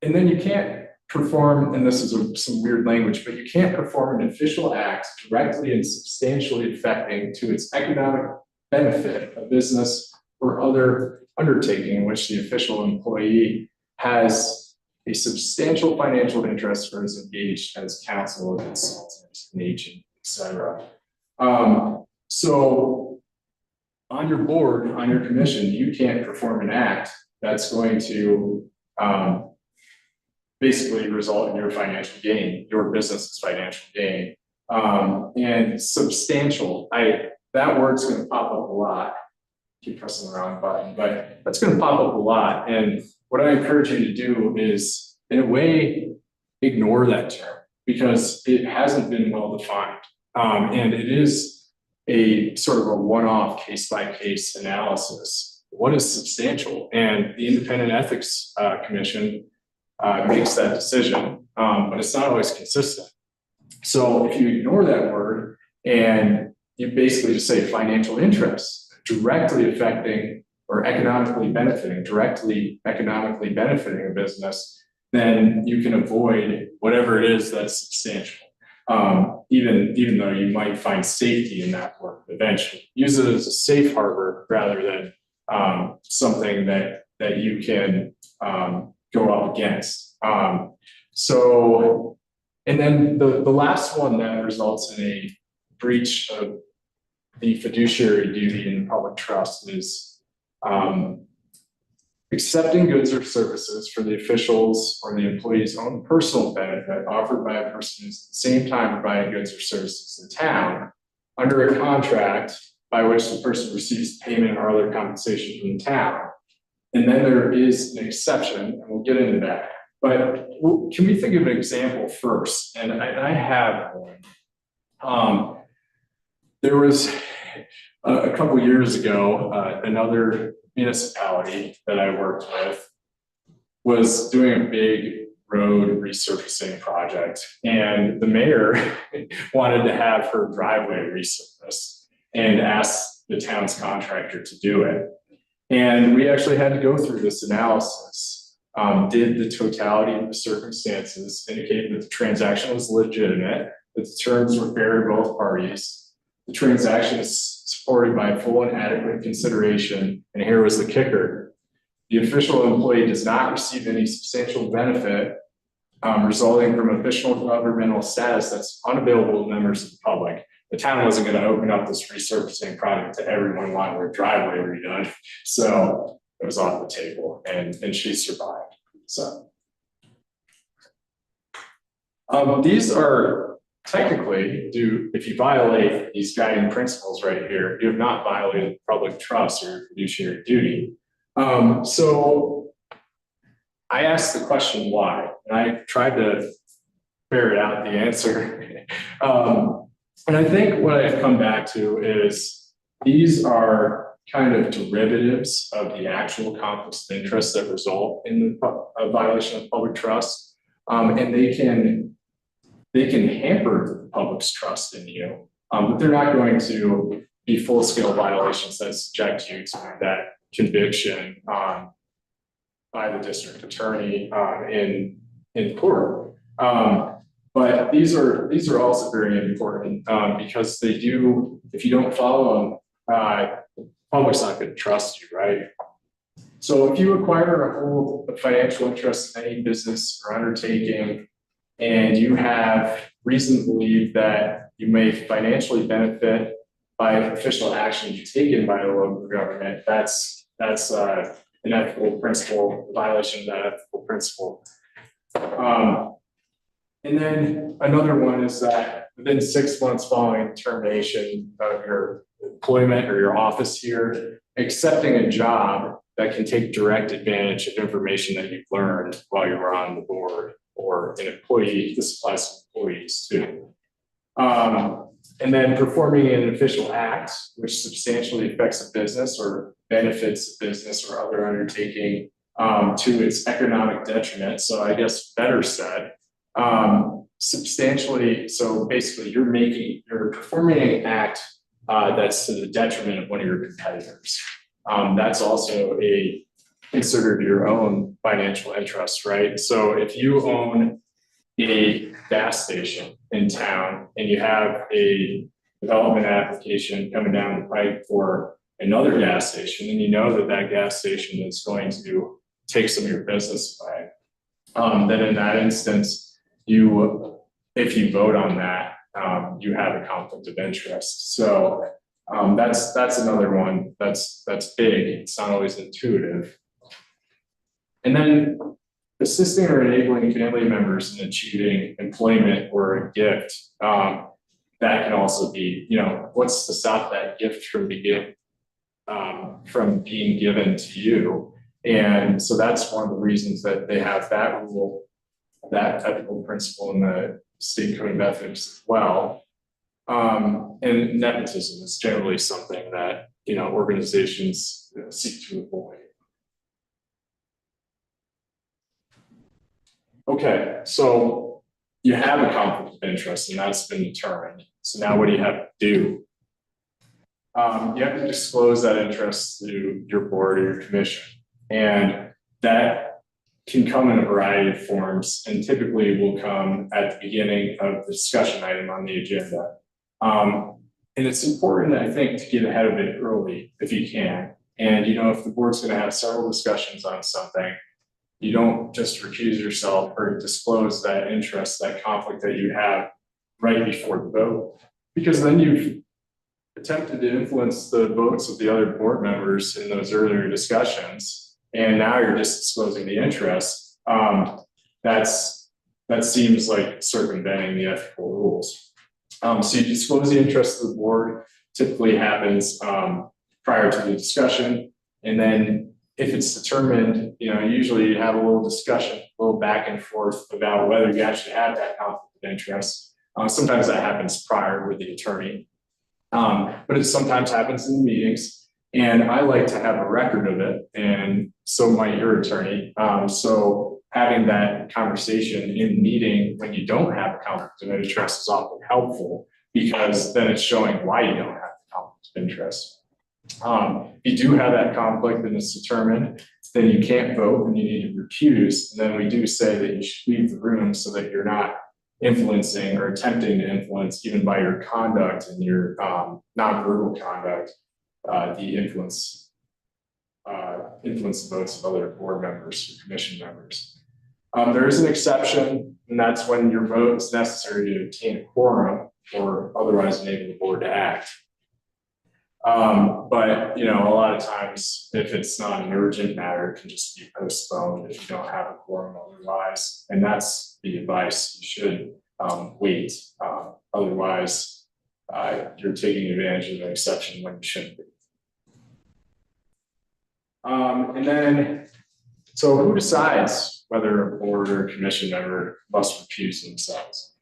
And then you can't perform, and this is some weird language, but you can't perform an official act directly and substantially affecting to its economic benefit a business or other undertaking in which the official employee has a substantial financial interest or is engaged as counsel or consultant, an agent, etc. So on your board, on your commission, you can't perform an act that's going to basically result in your financial gain, your business's financial gain. And substantial, that word's going to pop up a lot. Keep pressing the wrong button, but that's going to pop up a lot. And what I encourage you to do is, in a way, ignore that term because it hasn't been well defined. And it is a sort of a one-off case-by-case analysis. What is substantial? And the Independent Ethics Commission makes that decision, but it's not always consistent. So if you ignore that word and you basically just say financial interests, directly affecting or economically benefiting a business, then you can avoid whatever it is that's substantial. Even though you might find safety in that work eventually. Use it as a safe harbor rather than something that you can go up against. So, and then the last one that results in a breach of the fiduciary duty in public trust is accepting goods or services for the officials or the employee's own personal benefit offered by a person who's at the same time providing goods or services in town under a contract by which the person receives payment or other compensation from the town. And then there is an exception, and we'll get into that. But can we think of an example first? And I have one. There was a couple years ago, another municipality that I worked with was doing a big road resurfacing project, and the mayor wanted to have her driveway resurfaced and asked the town's contractor to do it. And we actually had to go through this analysis. Did the totality of the circumstances indicate that the transaction was legitimate, that the terms were fair to both parties? The transaction is supported by full and adequate consideration, and here was the kicker. The official employee does not receive any substantial benefit resulting from official governmental status that's unavailable to members of the public. The town wasn't going to open up this resurfacing project to everyone wanting their driveway redone, so it was off the table, and she survived. So these are technically, if you violate these guiding principles right here, you have not violated public trust or fiduciary duty. So I asked the question why, and I tried to ferret out the answer. And I think what I've come back to is these are kind of derivatives of the actual conflicts of interest that result in a violation of public trust, and they can hamper the public's trust in you, but they're not going to be full-scale violations that subject you to that conviction by the district attorney in court. But these are also very important because they do, if you don't follow them, the public's not going to trust you, right? So if you acquire a whole financial interest in any business or undertaking, and you have reason to believe that you may financially benefit by official action taken by the local government, that's an ethical principle, violation of that ethical principle. And then another one is that within 6 months following termination of your employment or your office here, accepting a job that can take direct advantage of information that you've learned while you were on the board or an employee, this applies to employees too. And then performing an official act which substantially affects a business or benefits a business or other undertaking to its economic detriment. So I guess better said, substantially, so basically you're performing an act that's to the detriment of one of your competitors. That's also considered your own financial interest, right? So if you own a gas station in town and you have a development application coming down the pipe for another gas station, and you know that that gas station is going to take some of your business away, then in that instance, if you vote on that, you have a conflict of interest. So that's another one that's big. It's not always intuitive. And then assisting or enabling family members in achieving employment or a gift, that can also be, what's to stop that gift from being given to you? And so that's one of the reasons that they have that rule, that ethical principle in the state code of ethics as well. And nepotism is generally something that, organizations seek to avoid. Okay, so you have a conflict of interest and that's been determined. So now what do you have to do? You have to disclose that interest to your board or your commission. And that can come in a variety of forms and typically will come at the beginning of the discussion item on the agenda. And it's important, I think, to get ahead of it early if you can. And, if the board's going to have several discussions on something, you don't just recuse yourself or disclose that interest, that conflict that you have right before the vote, because then you've attempted to influence the votes of the other board members in those earlier discussions, and now you're just disclosing the interest. That seems like circumventing the ethical rules. So you disclose the interest of the board, typically happens prior to the discussion, and then if it's determined, usually you have a little discussion, a little back and forth about whether you actually have that conflict of interest. Sometimes that happens prior with the attorney, but it sometimes happens in the meetings, and I like to have a record of it, and so might your attorney. So having that conversation in meeting when you don't have a conflict of interest is often helpful, because then it's showing why you don't have the conflict of interest. If you do have that conflict and it's determined, then you can't vote and you need to recuse. And then we do say that you should leave the room so that you're not influencing or attempting to influence, even by your conduct and your nonverbal conduct, the influence the votes of other board members or commission members. There is an exception, and that's when your vote is necessary to obtain a quorum or otherwise enable the board to act. But a lot of times, if it's not an urgent matter, it can just be postponed if you don't have a quorum otherwise. And that's the advice. You should wait. Otherwise, you're taking advantage of an exception when you shouldn't be. And then, so who decides whether a board or commission member must recuse themselves?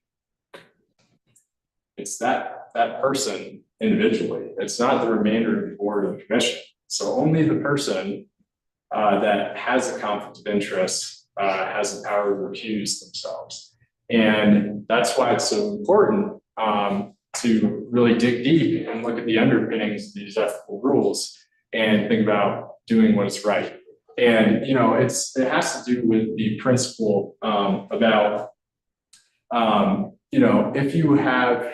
It's that person individually. It's not the remainder of the board or the commission. So only the person that has a conflict of interest has the power to recuse themselves. And that's why it's so important to really dig deep and look at the underpinnings of these ethical rules and think about doing what is right. And it has to do with the principle about if you have.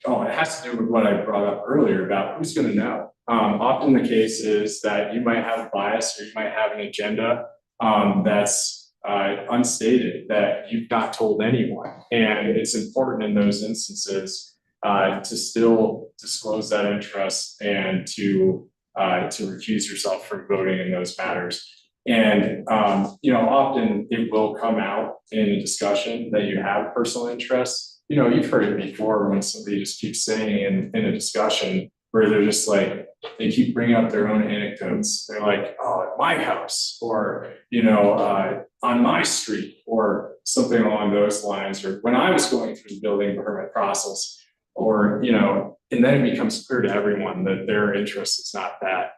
It has to do with what I brought up earlier about who's going to know. Often the case is that you might have a bias or you might have an agenda that's unstated that you've not told anyone. And it's important in those instances to still disclose that interest and to recuse yourself from voting in those matters. And often it will come out in a discussion that you have personal interests. You've heard it before when somebody just keeps saying in a discussion where they're just like, they keep bringing up their own anecdotes. They're like, oh, at my house, or, on my street, or something along those lines, or when I was going through the building permit process, or, and then it becomes clear to everyone that their interest is not that,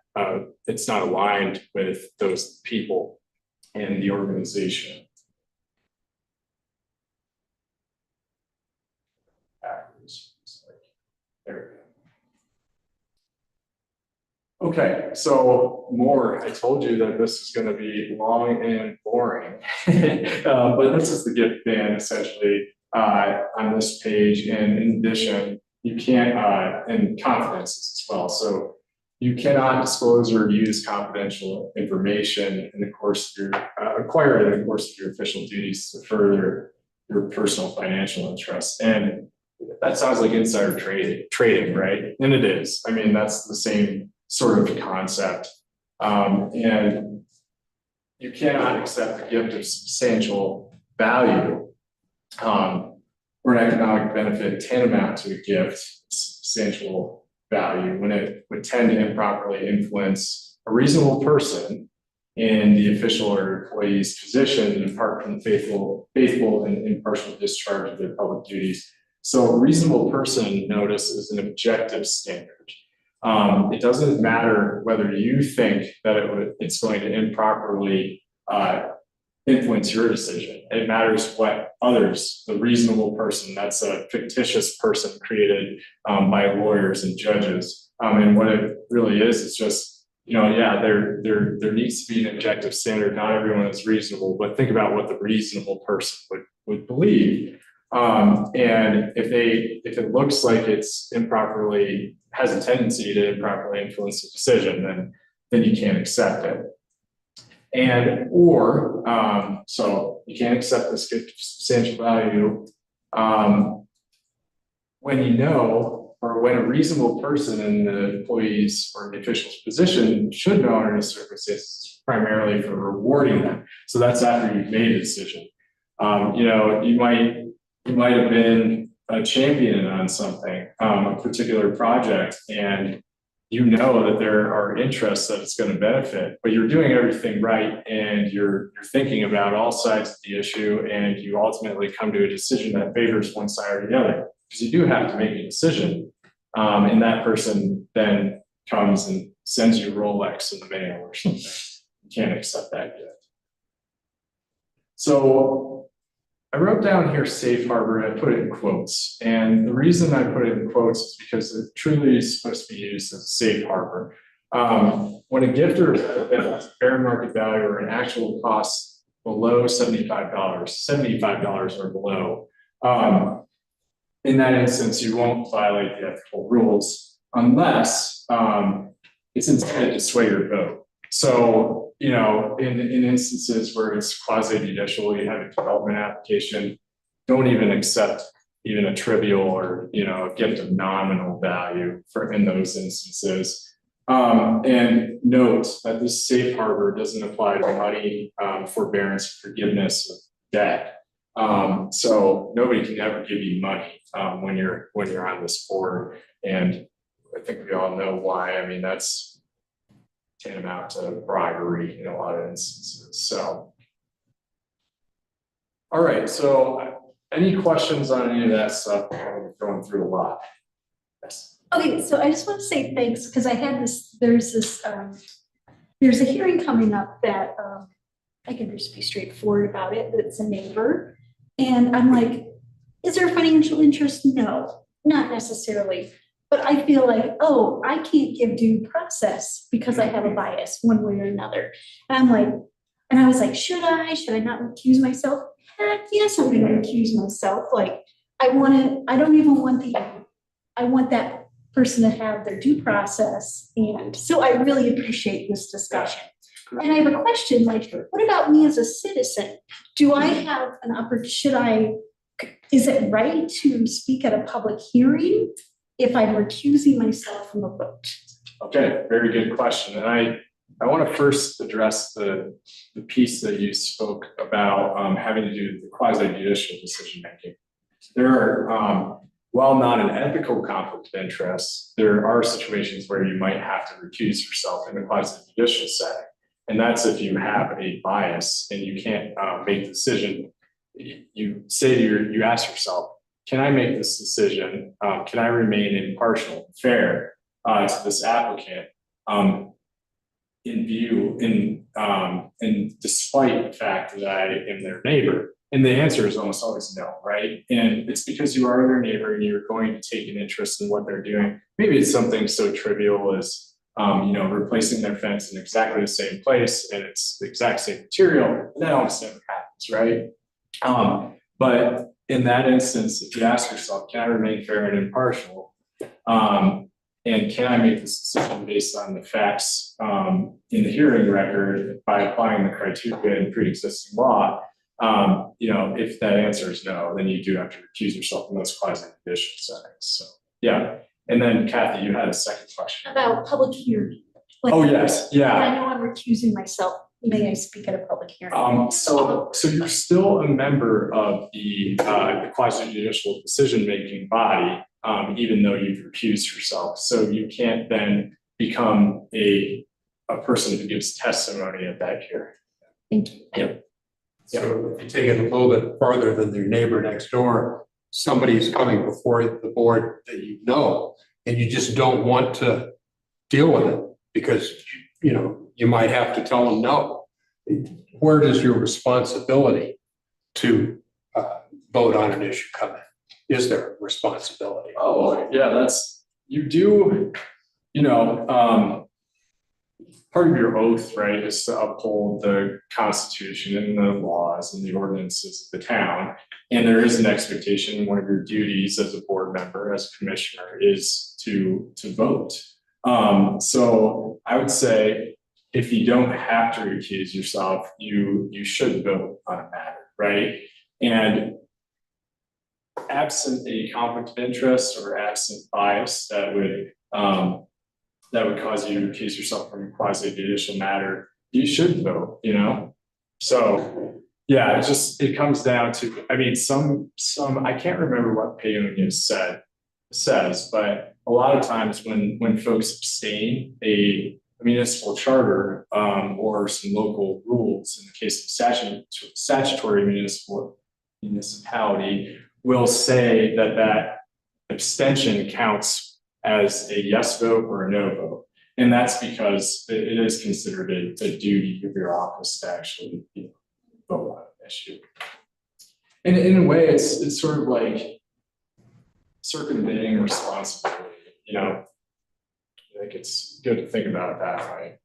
it's not aligned with those people and the organization. There we go. Okay, so more. I told you that this is going to be long and boring, but this is the gift ban essentially on this page. And in addition, you can't, and confidences as well. So you cannot disclose or use confidential information in the course of your acquire it in the course of your official duties to further your personal financial interests. And that sounds like insider trading, right? And it is. I mean, that's the same sort of concept. And you cannot accept a gift of substantial value or an economic benefit tantamount to a gift of substantial value when it would tend to improperly influence a reasonable person in the official or employee's position and apart from faithful and impartial discharge of their public duties. So reasonable person notice is an objective standard. It doesn't matter whether you think that it's going to improperly influence your decision. It matters what others, the reasonable person, that's a fictitious person created by lawyers and judges. And what it really is, it's just yeah, there needs to be an objective standard. Not everyone is reasonable, but think about what the reasonable person would believe. And if it looks like it's improperly, has a tendency to improperly influence the decision, then you can't accept it. So you can't accept this substantial value, when you know, or when a reasonable person in the employee's or the official's position should know under the circumstances, primarily for rewarding them. So that's after you've made a decision. You might have been a champion on something, a particular project, and you know that there are interests that it's going to benefit, but you're doing everything right, and you're thinking about all sides of the issue, and you ultimately come to a decision that favors one side or the other. Because you do have to make a decision, and that person then comes and sends you Rolex in the mail or something. You can't accept that yet. So I wrote down here safe harbor, and I put it in quotes. And the reason I put it in quotes is because it truly is supposed to be used as a safe harbor. When a gifter has fair market value or an actual cost below $75 or below, in that instance, you won't violate the ethical rules unless it's intended to sway your vote. So, in instances where it's quasi-judicial, you have a development application, don't even accept even a trivial or, a gift of nominal value in those instances. And note that this safe harbor doesn't apply to money, forbearance, forgiveness of debt. So nobody can ever give you money when you're on this board, and I think we all know why. I mean, that's tantamount to bribery in a lot of instances. So, all right. So, any questions on any of that stuff? I'm going through a lot. Yes. Okay, so I just want to say thanks, because I had there's a hearing coming up that I can just be straightforward about it. It's a neighbor. And I'm like, is there a financial interest? No, not necessarily. But I feel like, oh, I can't give due process because I have a bias one way or another. And I was like, should I not recuse myself? Heck yes, I'm going to recuse myself. Like, I want that person to have their due process. And so I really appreciate this discussion. And I have a question, like, what about me as a citizen? Do I have an opportunity, is it right to speak at a public hearing if I'm recusing myself from a vote? Okay, very good question. And I want to first address the piece that you spoke about having to do with the quasi-judicial decision making. There are, while not an ethical conflict of interest, there are situations where you might have to recuse yourself in a quasi-judicial setting. And that's if you have a bias and you can't make the decision. You ask yourself, can I make this decision? Can I remain impartial and fair to this applicant and despite the fact that I am their neighbor? And the answer is almost always no, right? And it's because you are their neighbor and you're going to take an interest in what they're doing. Maybe it's something so trivial as replacing their fence in exactly the same place and it's the exact same material. And that almost never happens, right? But in that instance, if you ask yourself, can I remain fair and impartial? And can I make this decision based on the facts in the hearing record by applying the criteria in pre-existing law? If that answer is no, then you do have to recuse yourself from those quasi-judicial settings. So, yeah. And then Kathy, you had a second question. About public hearing. Like, oh, yes. Yeah. I know I'm recusing myself. May I speak at a public hearing? So you're still a member of the quasi-judicial decision-making body, even though you've recused yourself. So you can't then become a person who gives testimony at that hearing. Thank you. Yep. So if you take it a little bit farther than their neighbor next door, somebody's coming before the board that and you just don't want to deal with it because, you might have to tell them no. Where does your responsibility to vote on an issue come in? Is there a responsibility? Oh, yeah, you do, part of your oath, right, is to uphold the Constitution and the laws and the ordinances of the town. And there is an expectation, one of your duties as a board member, as a commissioner, is to vote. So I would say if you don't have to recuse yourself, you should vote on a matter, right? And absent a conflict of interest or absent bias that would cause you to recuse yourself from a quasi judicial matter, you should vote, you know? So yeah, it comes down to, I mean, some, I can't remember what Payonius says, but a lot of times when folks abstain a municipal charter, or some local rules, in the case of statutory municipality, will say that abstention counts as a yes vote or a no vote. And that's because it is considered a duty of your office to actually, vote on an issue. And in a way, it's sort of like circumventing responsibility, I think it's good to think about it that way.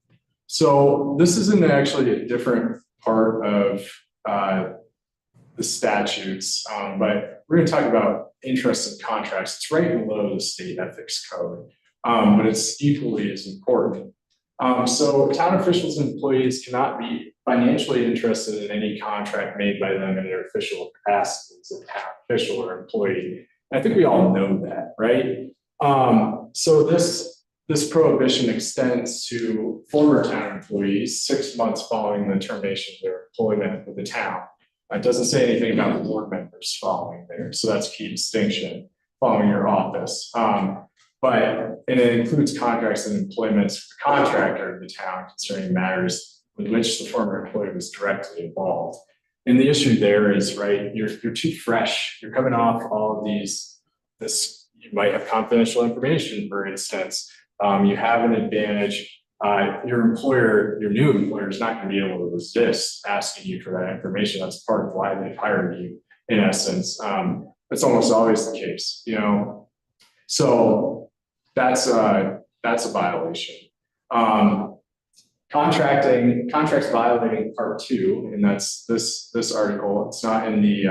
So this isn't actually a different part of the statutes, but we're going to talk about interest in contracts. It's right below the state ethics code, but it's equally as important. So town officials and employees cannot be financially interested in any contract made by them in their official capacity as a town official or employee. I think we all know that, right? So this prohibition extends to former town employees 6 months following the termination of their employment with the town. It doesn't say anything about the board members following there, so that's a key distinction, following your office. But it includes contracts and employments for the contractor of the town concerning matters with which the former employee was directly involved. And the issue there is, right, you're too fresh. You're coming off all of you might have confidential information, for instance. You have an advantage. Your new employer is not going to be able to resist asking you for that information. That's part of why they've hired you, in essence. That's almost always the case, So that's a violation. Contracts violating part 2, and that's this article. It's not in the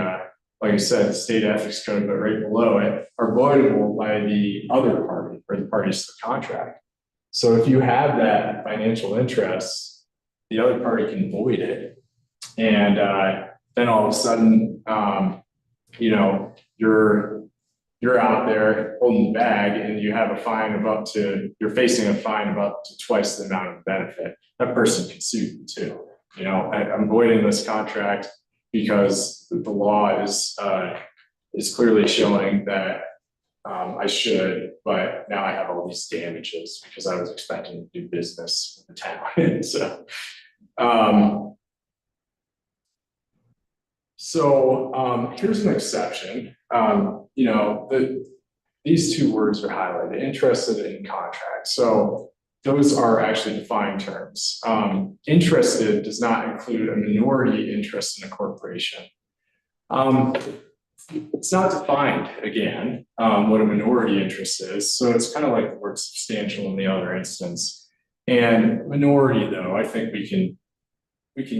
like I said, the state ethics code, but right below it, are voidable by the other party or the parties to the contract. So if you have that financial interest, the other party can void it. And then all of a sudden, you're out there holding the bag and you have a fine of you're facing a fine of up to twice the amount of benefit. That person can sue you too. I'm voiding this contract because the law is clearly showing that I should, but now I have all these damages because I was expecting to do business with the town. So here's an exception. These two words are highlighted: interested in contract. So those are actually defined terms. Interested does not include a minority interest in a corporation. It's not defined, again, what a minority interest is. So it's kind of like the word substantial in the other instance. And minority, though, I think we can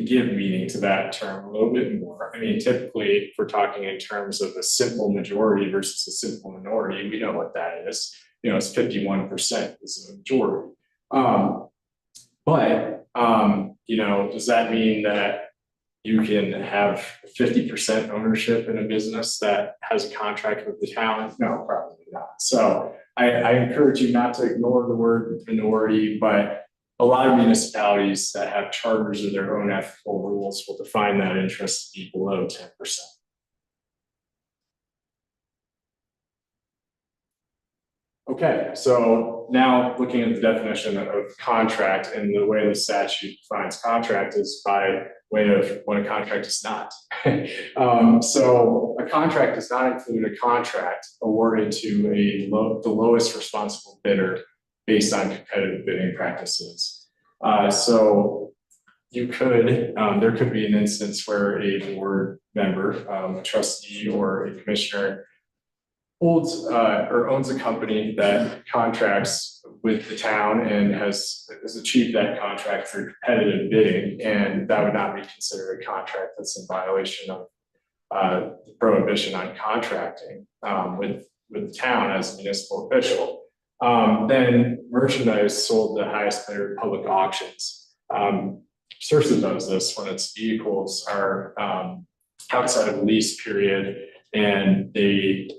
give meaning to that term a little bit more. I mean, typically, if we're talking in terms of a simple majority versus a simple minority, we know what that is. It's 51% is a majority. Does that mean that you can have 50% ownership in a business that has a contract with the town? No, probably not. So I encourage you not to ignore the word minority, but a lot of municipalities that have charters or their own ethical rules will define that interest to be below 10%. Okay, so now looking at the definition of contract, and the way the statute defines contract is by way of what a contract is not. So a contract does not include a contract awarded to the lowest responsible bidder based on competitive bidding practices. So there could be an instance where a board member, a trustee, or a commissioner holds or owns a company that contracts with the town and has achieved that contract through competitive bidding, and that would not be considered a contract that's in violation of the prohibition on contracting with the town as a municipal official. Then merchandise sold the highest bidder at public auctions. Sursa does this when its vehicles are outside of the lease period, and they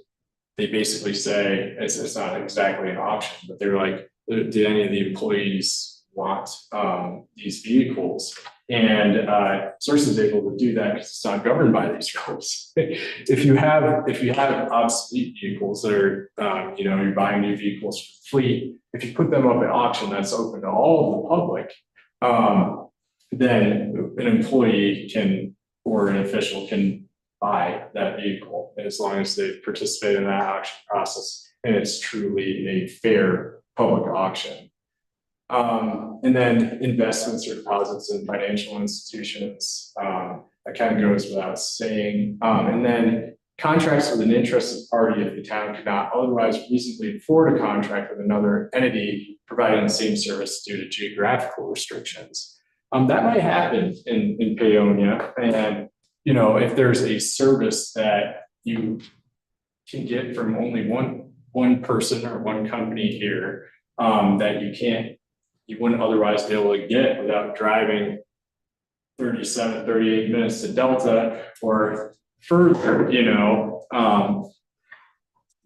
basically say, it's not exactly an auction, but they're like, did any of the employees want these vehicles? And Sursa is able to do that because it's not governed by these rules. If you have obsolete vehicles that are, you're buying new vehicles for the fleet, if you put them up at auction, that's open to all of the public, then an employee can, or an official can buy that vehicle as long as they've participated in that auction process and it's truly a fair public auction. And then investments or deposits in financial institutions, that kind of goes without saying. And then contracts with an interested party if the town could not otherwise reasonably afford a contract with another entity providing the same service due to geographical restrictions. That might happen in Paonia, and if there's a service that you can get from only one person or one company here, that you wouldn't otherwise be able to get without driving 38 minutes to Delta or further,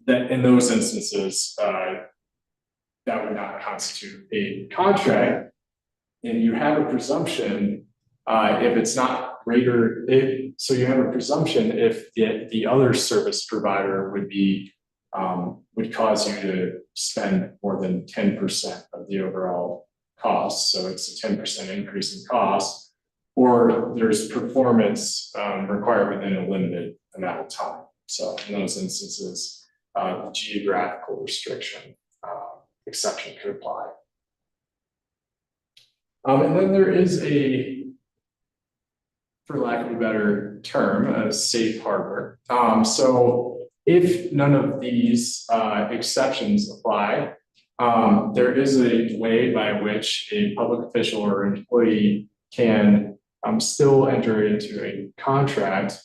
that in those instances, that would not constitute a contract. And you have a presumption, if it's not greater, so you have a presumption if the other service provider would cause you to spend more than 10% of the overall cost. So it's a 10% increase in cost, or there's performance required within a limited amount of time. So in those instances, the geographical restriction exception could apply. And then there is for lack of a better term, a safe harbor. So if none of these exceptions apply, there is a way by which a public official or employee can still enter into a contract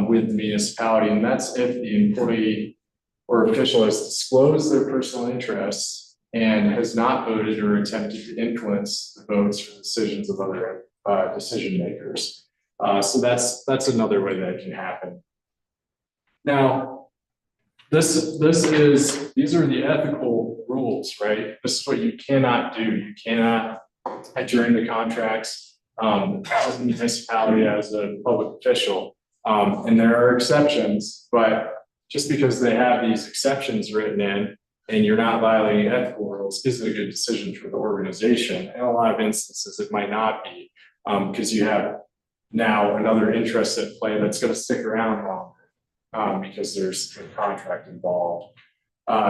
with the municipality, and that's if the employee or official has disclosed their personal interests and has not voted or attempted to influence the votes or decisions of other decision makers. So that's another way that can happen. Now, these are the ethical rules, right? This is what you cannot do. You cannot enter into contracts as a municipality, as a public official. And there are exceptions, but just because they have these exceptions written in and you're not violating ethical rules isn't a good decision for the organization. In a lot of instances, it might not be, because you have now another interest at play that's going to stick around longer, because there's a contract involved.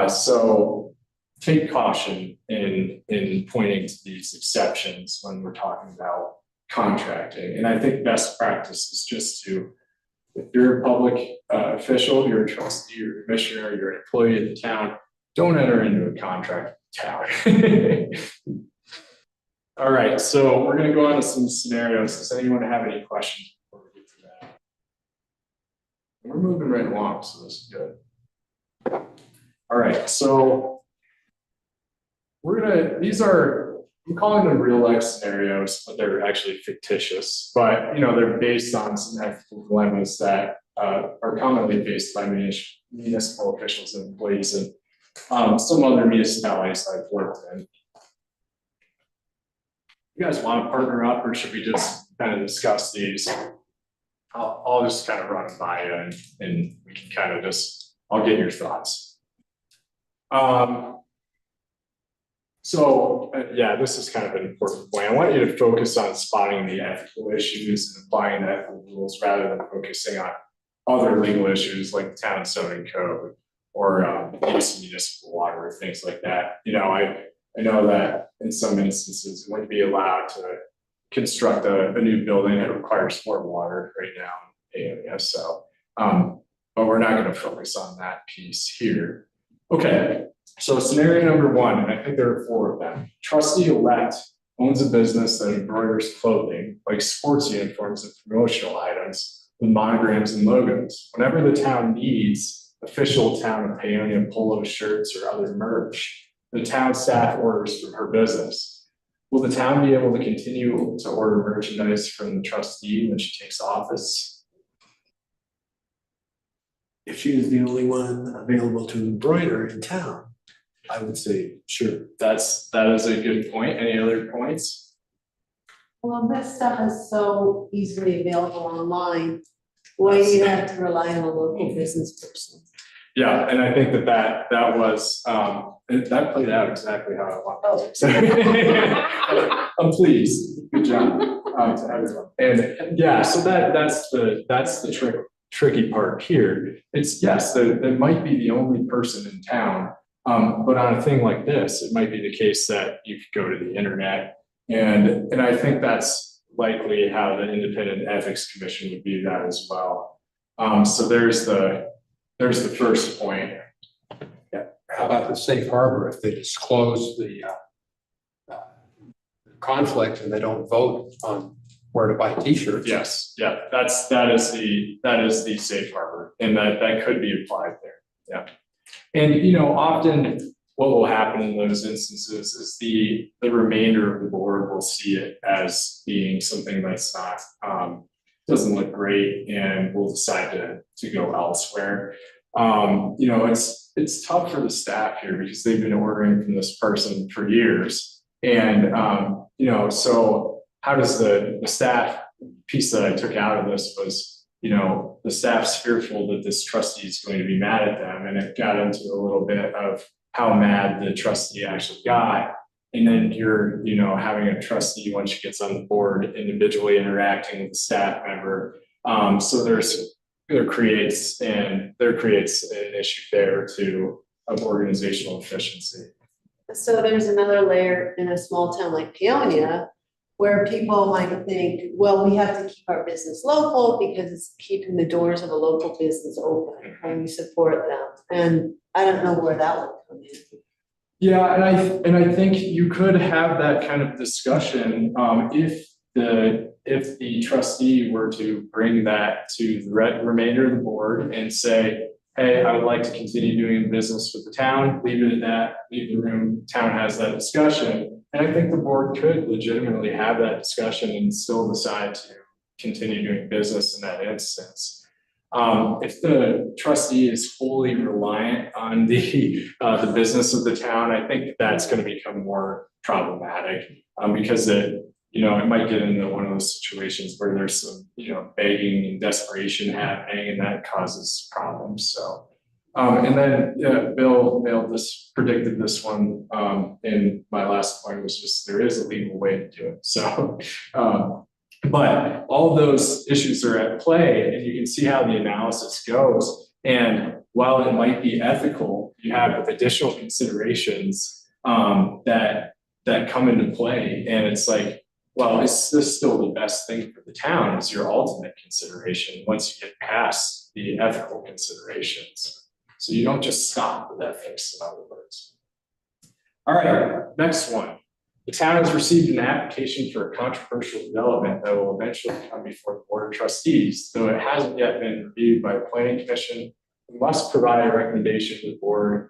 So take caution in pointing to these exceptions when we're talking about contracting. And I think best practice is just to, if you're a public official, you're a trustee, you're a commissioner, you're an employee of the town, don't enter into a contract with the town. All right, so we're going to go on to some scenarios. Does anyone have any questions before we get to that? We're moving right along, so this is good. All right, so I'm calling them real life scenarios, but they're actually fictitious. But they're based on some ethical dilemmas that are commonly faced by municipal officials and employees and some other municipalities I've worked in. You guys want to partner up, or should we just kind of discuss these? I'll just kind of run it by you, and we can kind of I'll get your thoughts. Yeah, this is kind of an important point. I want you to focus on spotting the ethical issues and applying the ethical rules rather than focusing on other legal issues like the town zoning code or use of municipal water or things like that. I know that in some instances it wouldn't be allowed to construct a new building that requires more water right now. So, but we're not gonna focus on that piece here. Okay, so scenario number one, and I think there are 4 of them. Trustee-elect owns a business that embroiders clothing, like sports uniforms and promotional items, with monograms and logos. Whenever the town needs official town of Paonia polo shirts or other merch, the town staff orders from her business. Will the town be able to continue to order merchandise from the trustee when she takes office? If she is the only one available to embroider in town, I would say, sure. That is a good point. Any other points? Well, this stuff is so easily available online. Why do you have to rely on a local business person? Yeah, and I think that was, that played out exactly how I wanted. Oh. So I'm pleased. Good job to everyone. And yeah, so that's the tricky part here. It's yes, they might be the only person in town. But on a thing like this, it might be the case that you could go to the internet, and I think that's likely how the Independent Ethics Commission would view that as well. So there's the first point. How about the safe harbor if they disclose the conflict and they don't vote on where to buy t-shirts? Yes, yeah, that is the safe harbor, and that could be applied there. Yeah. And often what will happen in those instances is the remainder of the board will see it as being something that's not doesn't look great, and will decide to go elsewhere. It's tough for the staff here because they've been ordering from this person for years, and so how does the staff piece that I took out of this was, the staff's fearful that this trustee is going to be mad at them, and it got into a little bit of how mad the trustee actually got. And then you're, having a trustee, once she gets on the board, individually interacting with the staff member. So there creates an issue there too of organizational efficiency. So there's another layer in a small town like Peonia, where people might think, well, we have to keep our business local because it's keeping the doors of a local business open and we support them. And I don't know where that would come in. Yeah, and I think you could have that kind of discussion if the trustee were to bring that to the remainder of the board and say, hey, I would like to continue doing business with the town, leave it at that, leave the room, town has that discussion. And I think the board could legitimately have that discussion and still decide to continue doing business in that instance. If the trustee is fully reliant on the business of the town, I think that's going to become more problematic because it might get into one of those situations where there's some, begging and desperation happening, and that causes problems. So, and then Bill just predicted this one, and my last point was just there is a legal way to do it. So, but all those issues are at play, and you can see how the analysis goes. And while it might be ethical, you have additional considerations that come into play, and it's like, well, is this still the best thing for the town? Is your ultimate consideration once you get past the ethical considerations? So you don't just stop with ethics, in other words. All right, next one. The town has received an application for a controversial development that will eventually come before the Board of Trustees. Though it hasn't yet been reviewed by the Planning Commission, we must provide a recommendation to the board.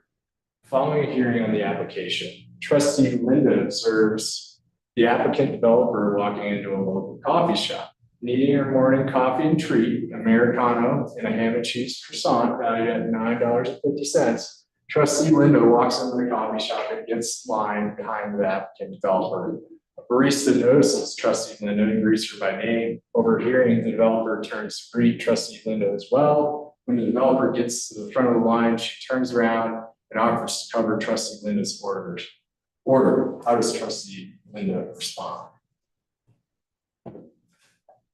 Following a hearing on the application, Trustee Linda observes the applicant developer walking into a local coffee shop, needing her morning coffee and treat, Americano and a ham and cheese croissant valued at $9.50. Trustee Linda walks into the coffee shop and gets line behind the applicant developer. A barista notices Trustee Linda and greets her by name. Overhearing, the developer turns to greet Trustee Linda as well. When the developer gets to the front of the line, she turns around and offers to cover Trustee Linda's order. How does Trustee Linda respond?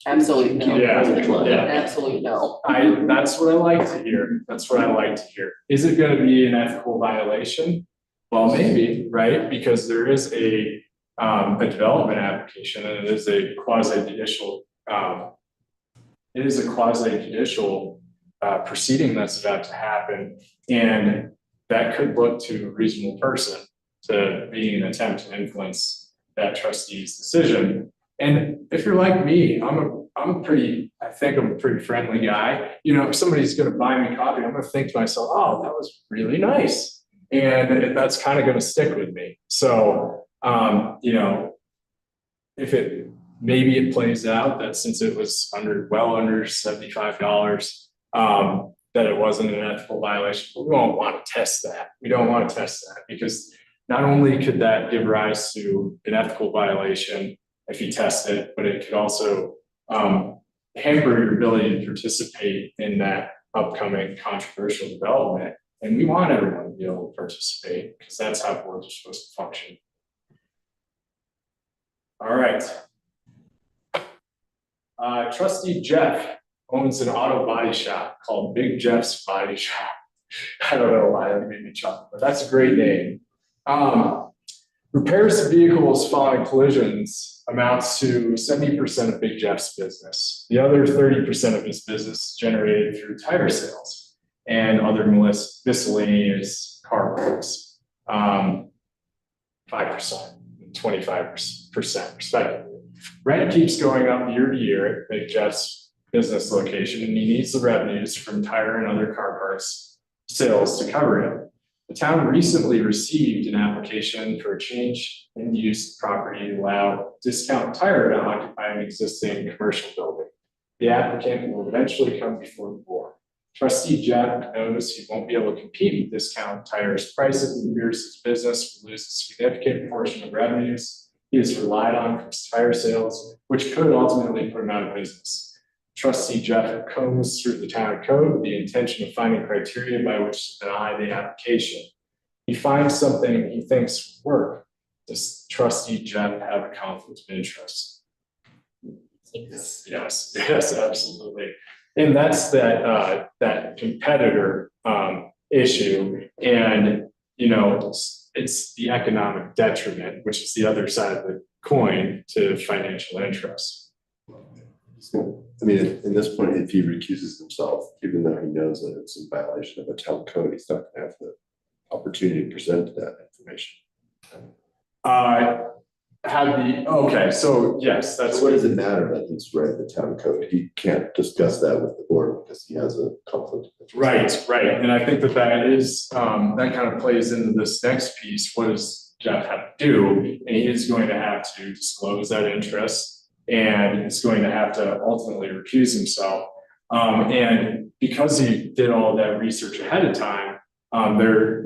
Absolutely no. Yeah. Absolutely no. That's what I like to hear. That's what I like to hear. Is it going to be an ethical violation? Well, maybe, right? Because there is a development application, and it is a quasi-judicial proceeding that's about to happen. And that could look to a reasonable person to be an attempt to influence that trustee's decision. And if you're like me, I think I'm a pretty friendly guy. You know, if somebody's gonna buy me coffee, I'm gonna think to myself, oh, that was really nice. And that's kind of gonna stick with me. So, you know, if maybe it plays out that since it was well under $75, that it wasn't an ethical violation, but we don't want to test that. We don't want to test that because not only could that give rise to an ethical violation if you test it, but it could also hamper your ability to participate in that upcoming controversial development. And we want everyone to be able to participate because that's how boards are supposed to function. All right. Trustee Jeff owns an auto body shop called Big Jeff's Body Shop. I don't know why that made me chuckle, but that's a great name. Repairs to vehicles following collisions amounts to 70% of Big Jeff's business. The other 30% of his business is generated through tire sales and other miscellaneous car parts. 5%, 25% respectively. Rent keeps going up year to year at Big Jeff's business location, and he needs the revenues from tire and other car parts sales to cover it. The town recently received an application for a change in use property to allow Discount Tire to occupy an existing commercial building. The applicant will eventually come before the board. Trustee Jeff knows he won't be able to compete with Discount Tire's prices and fears his business will lose a significant portion of revenues he has relied on from tire sales, which could ultimately put him out of business. Trustee Jeff combs through the town code with the intention of finding criteria by which to deny the application. He finds something he thinks will work. Does Trustee Jeff have a conflict of interest? Yes, absolutely. And that's that competitor issue. And, you know, it's the economic detriment, which is the other side of the coin to financial interest. I mean, in this point, if he recuses himself, even though he knows that it's in violation of a town code, he's not gonna have the opportunity to present that information. Okay, so yes, that's What does it matter that he's read the town code? He can't discuss that with the board because he has a conflict of interest. right. And I think that is, that kind of plays into this next piece. What does Jeff have to do? And he is going to have to disclose that interest. And he's going to have to ultimately recuse himself. And because he did all that research ahead of time,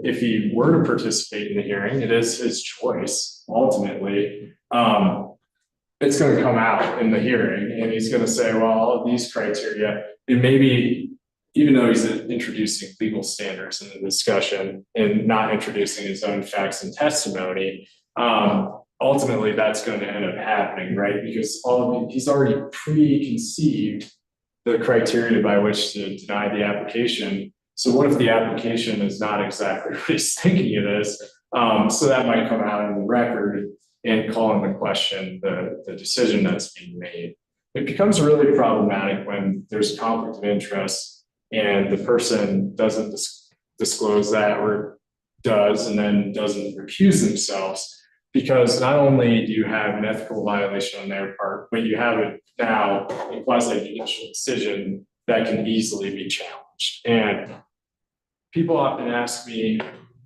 if he were to participate in the hearing, it is his choice, ultimately. It's going to come out in the hearing, and he's going to say, well, all of these criteria, and maybe even though he's introducing legal standards in the discussion and not introducing his own facts and testimony, ultimately that's going to end up happening, right? Because he's already preconceived the criteria by which to deny the application. So what if the application is not exactly what he's thinking it is? So that might come out in the record and call into question the decision that's being made. It becomes really problematic when there's a conflict of interest and the person doesn't disclose that, or does and then doesn't recuse themselves. Because not only do you have an ethical violation on their part, but you have it now a quasi-judicial decision that can easily be challenged. And people often ask me,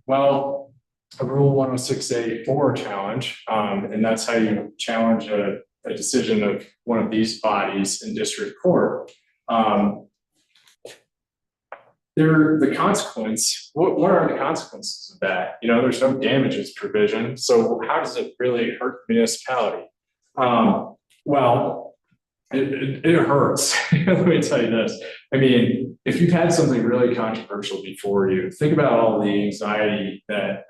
well, a Rule 106A4 challenge, and that's how you challenge a decision of one of these bodies in district court. The consequence, what are the consequences of that? You know, there's no damages provision. So how does it really hurt the municipality? Well, it hurts. Let me tell you this. I mean, if you've had something really controversial before you, think about all the anxiety that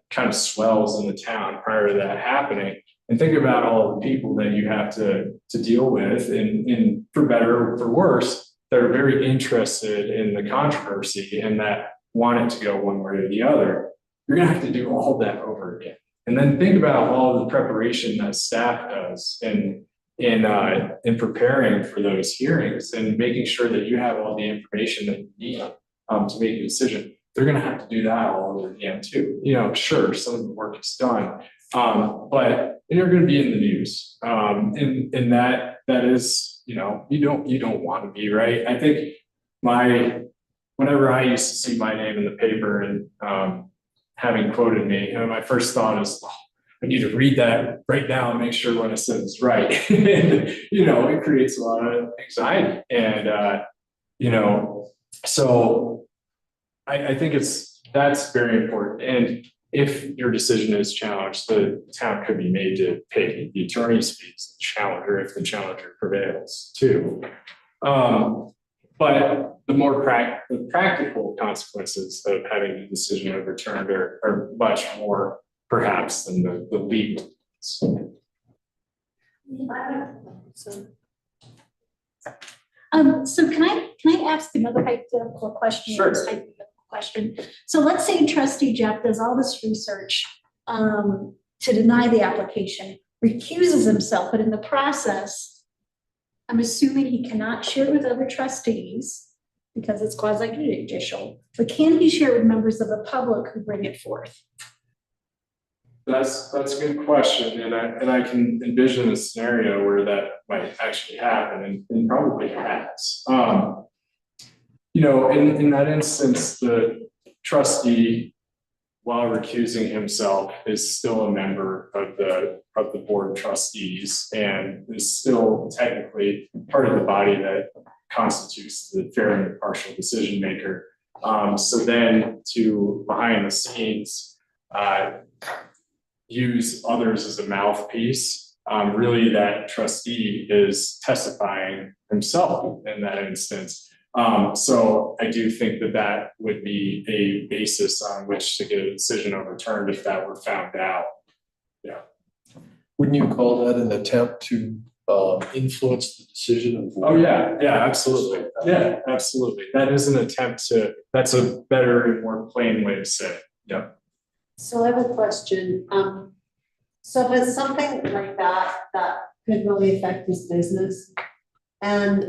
kind of swells in the town prior to that happening. And think about all the people that you have to deal with, and for better or for worse, that are very interested in the controversy and that want it to go one way or the other. You're gonna have to do all that over again. And then think about all of the preparation that staff does. And in preparing for those hearings and making sure that you have all the information that you need to make a decision. They're gonna have to do that all over again too. You know, sure, some of the work is done, but you're gonna be in the news. And that is, you know, you don't want to be, right? I think whenever I used to see my name in the paper and having quoted me, you know, my first thought is, oh, I need to read that right now and make sure what I said is right. And, you know, it creates a lot of anxiety. And, you know, so I think that's very important. And if your decision is challenged, the town could be made to pay the attorney's fees, the challenger, if the challenger prevails too. But the more the practical consequences of having the decision overturned are much more perhaps than the legal. So can I ask another hypothetical question? Sure. Hypothetical question. So let's say trustee Jeff does all this research to deny the application, recuses himself, but in the process, I'm assuming he cannot share it with other trustees because it's quasi judicial, but can he share with members of the public who bring it forth? that's a good question, and I can envision a scenario where that might actually happen, and probably has. You know, in that instance, the trustee, while recusing himself, is still a member of the board of trustees and is still technically part of the body that constitutes the fair and impartial decision maker. So then to behind the scenes, use others as a mouthpiece. Really, that trustee is testifying himself in that instance. So I do think that would be a basis on which to get a decision overturned if that were found out. Yeah. Wouldn't you call that an attempt to influence the decision of? Oh, yeah, absolutely. Yeah, absolutely. That is an attempt that's a better and more plain way to say it. Yeah. So I have a question. So if it's something like that could really affect his business, and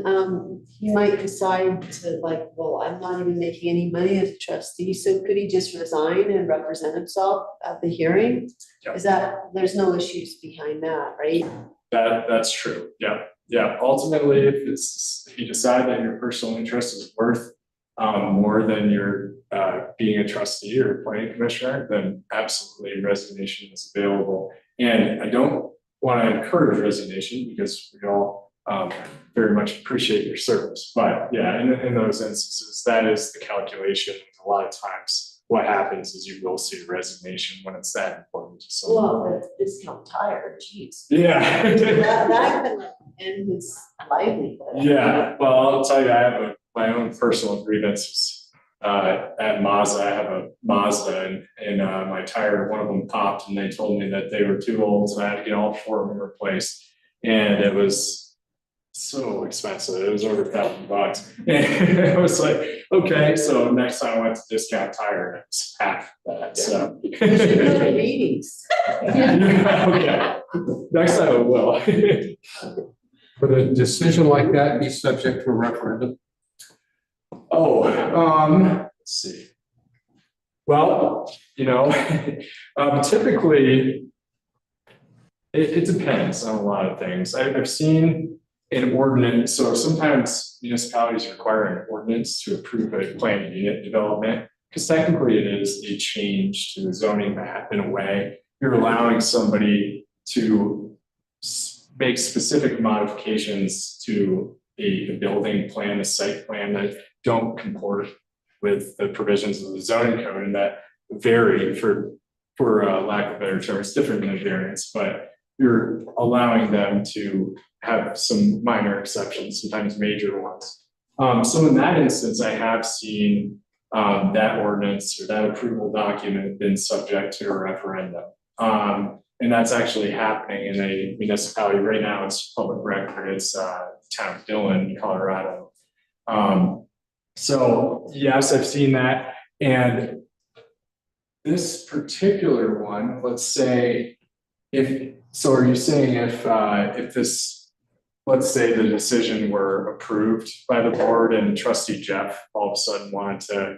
he might decide to like, well, I'm not even making any money as a trustee, so could he just resign and represent himself at the hearing? Yeah. Is that, there's no issues behind that, right? That's true. Yeah. Ultimately, if you decide that your personal interest is worth more than your being a trustee or a planning commissioner, then absolutely resignation is available. And I don't want to encourage resignation because we all very much appreciate your service. But yeah, in those instances, that is the calculation. A lot of times what happens is you will see resignation when it's that important to someone. Well, the discount tire, geez. Yeah. That could end his livelihood. Yeah, well, I'll tell you, I have my own personal grievances. At Mazda, I have a Mazda and my tire, one of them popped and they told me that they were too old and I had to get all four of them replaced. And it was so expensive. It was over $1,000. And I was like, okay, so next time I went to Discount Tire, it was half that, so. You should go to meetings. Okay, next time I will. Would a decision like that be subject to a referendum? Oh, let's see. Well, you know, typically it depends on a lot of things. I've seen an ordinance, so sometimes municipalities require an ordinance to approve a planned unit development, because technically it is a change to the zoning map in a way. You're allowing somebody to make specific modifications to a building plan, a site plan that don't comport with the provisions of the zoning code, and that vary for lack of a better term. It's different than a variance, but you're allowing them to have some minor exceptions, sometimes major ones. So in that instance, I have seen that ordinance or that approval document been subject to a referendum. And that's actually happening in a municipality right now. It's public record. It's town of Dillon, Colorado. So yes, I've seen that. And this particular one, let's say, are you saying if this let's say the decision were approved by the board and trustee Jeff all of a sudden wanted to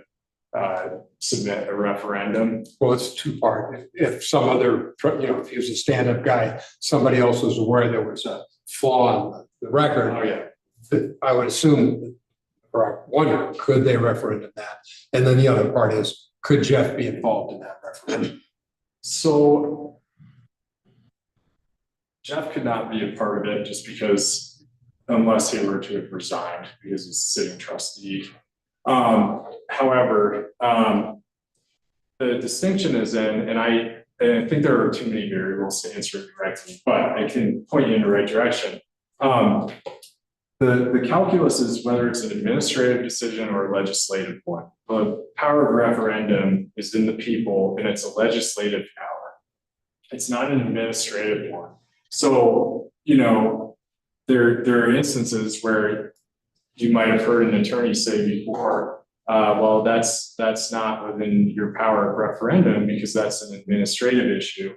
submit a referendum. Well, it's two-part. If some other, if he was a stand-up guy, somebody else was aware there was a flaw in the record, Oh, yeah. I would assume, or I wonder, could they referendum that? And then the other part is, could Jeff be involved in that referendum? So Jeff could not be a part of it just because unless he were to have resigned because he's a sitting trustee. However, the distinction is in, and I think there are too many variables to answer it directly, but I can point you in the right direction. The calculus is whether it's an administrative decision or a legislative one. The power of referendum is in the people and it's a legislative power. It's not an administrative one. So, there are instances where you might have heard an attorney say before, well, that's not within your power of referendum because that's an administrative issue.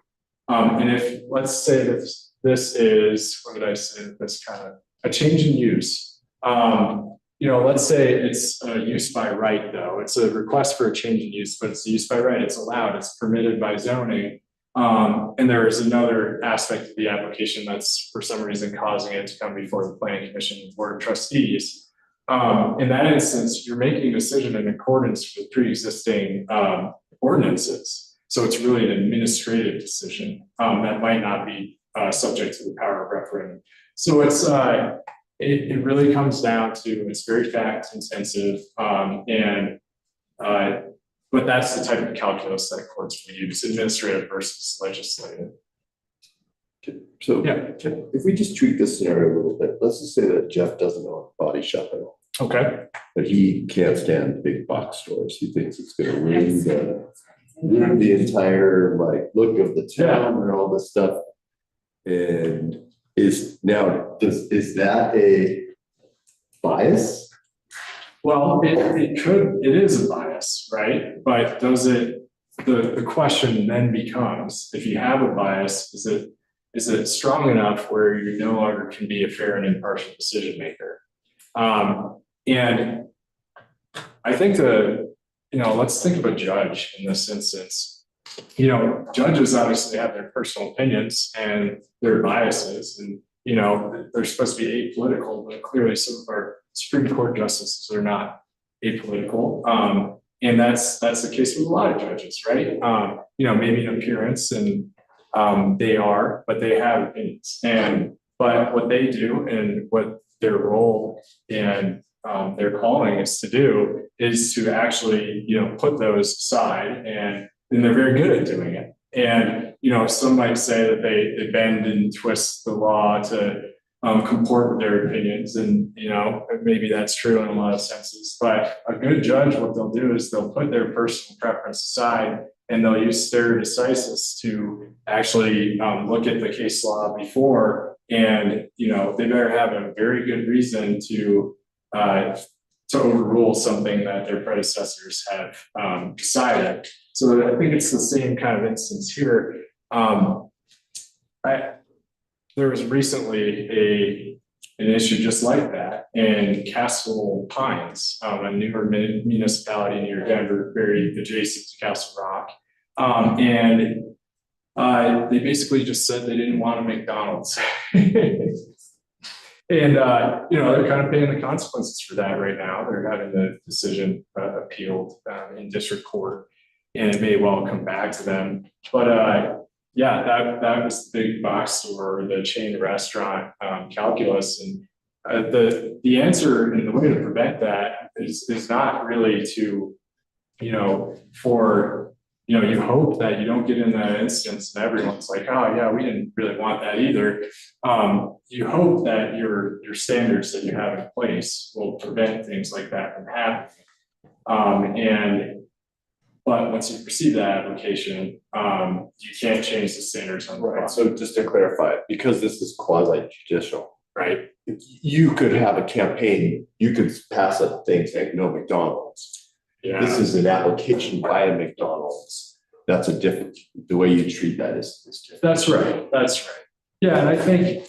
And if, let's say that this is, what did I say, this kind of a change in use. Let's say it's a use by right though. It's a request for a change in use, but it's a use by right. It's allowed, it's permitted by zoning. And there is another aspect of the application that's for some reason causing it to come before the planning commission and board of trustees. In that instance, you're making a decision in accordance with pre-existing ordinances. So it's really an administrative decision that might not be subject to the power of referendum. So it's it really comes down to, it's very fact intensive, but that's the type of calculus that courts will use, administrative versus legislative. So Yeah. if we just tweak this scenario a little bit, let's just say that Jeff doesn't own a body shop at all, Okay. but he can't stand big box stores. He thinks it's gonna ruin the entire look of the town and all this stuff. And is that a bias? Well, it is a bias, right? But the question then becomes, if you have a bias, is it strong enough where you no longer can be a fair and impartial decision maker? And I think let's think of a judge in this instance. Judges obviously have their personal opinions and their biases, and they're supposed to be apolitical, but clearly some of our Supreme Court justices are not apolitical. And that's the case with a lot of judges, right? Maybe in appearance and they are, but they have opinions. But what they do and what their role and their calling is to do is to actually, put those aside, and they're very good at doing it. And, some might say that they bend and twist the law to comport with their opinions. And, maybe that's true in a lot of senses, but a good judge, what they'll do is they'll put their personal preference aside and they'll use stare decisis to actually look at the case law before, and, they better have a very good reason to overrule something that their predecessors have decided. So I think it's the same kind of instance here. There was recently an issue just like that in Castle Pines, a newer municipality near Denver, very adjacent to Castle Rock. And they basically just said they didn't want a McDonald's. And, they're kind of paying the consequences for that right now. They're having the decision appealed in district court, and it may well come back to them. But that was the big box store, the chain restaurant calculus. And the answer and the way to prevent that is not really to, you hope that you don't get in that instance and everyone's like, oh yeah, we didn't really want that either. You hope that your standards that you have in place will prevent things like that from happening. But once you receive that application, you can't change the standards on the Right, law. so just to clarify, because this is quasi judicial, Right? you could have a campaign, you could pass a thing saying no McDonald's. Yeah. This is an application by a McDonald's. That's the way you treat that is different. That's right. Yeah, and I think,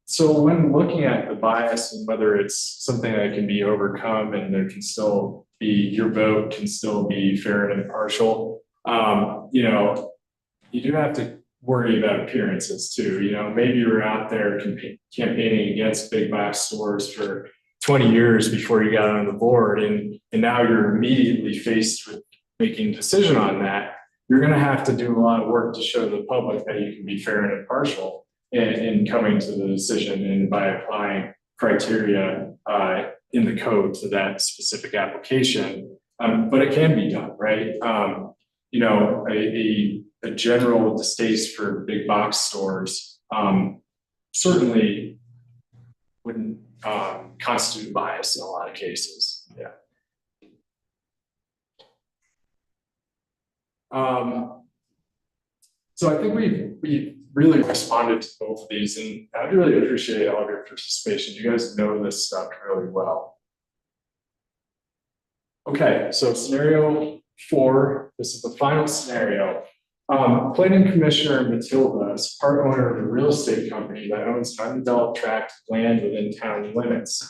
So when looking at the bias and whether it's something that can be overcome and there can still be, your vote can still be fair and impartial, you know, you do have to worry about appearances too. You know, maybe you were out there campaigning against big box stores for 20 years before you got on the board, and now you're immediately faced with making a decision on that. You're going to have to do a lot of work to show the public that you can be fair and impartial in coming to the decision and by applying criteria in the code to that specific application. But it can be done, right? You know, a general distaste for big box stores certainly wouldn't constitute bias in a lot of cases. Yeah. So I think we really responded to both of these, and I really appreciate all of your participation. You guys know this stuff really well. Okay, so scenario 4, this is the final scenario. Planning Commissioner Matilda is part owner of a real estate company that owns an undeveloped tract of land within town limits.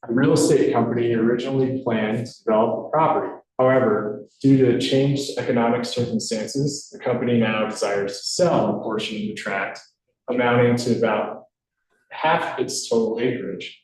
The real estate company originally planned to develop the property. However, due to changed economic circumstances, the company now desires to sell a portion of the tract, amounting to about half of its total acreage,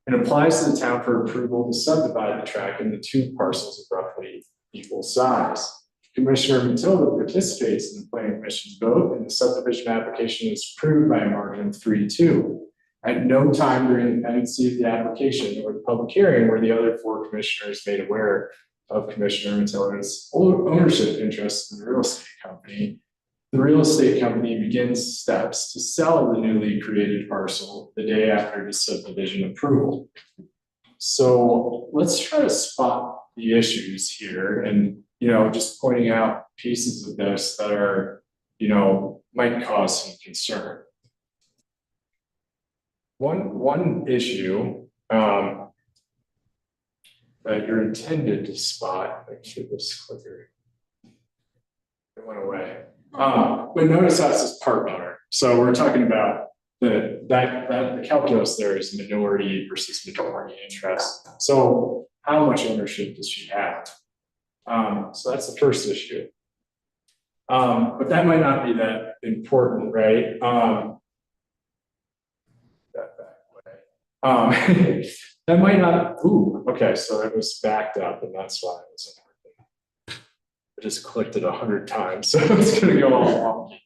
and applies to the town for approval to subdivide the tract into 2 parcels of roughly equal size. Commissioner Matilda participates in the Planning Commission's vote, and the subdivision application is approved by a margin of 3-2. At no time during the pendency of the application or the public hearing were the other 4 commissioners made aware of Commissioner Matilda's ownership interest in the real estate company. The real estate company begins steps to sell the newly created parcel the day after the subdivision approval. So let's try to spot the issues here and, you know, just pointing out pieces of this that are, you know, might cause some concern. One issue that you're intended to spot, I should this clicker. It went away. But notice that's this part owner. So we're talking about the calculus there is minority versus majority interest. So how much ownership does she have? So that's the first issue. But that might not be that important, right? That might not, okay, so it was backed up and that's why it wasn't working. I just clicked it 100 times, so it's gonna go all wonky.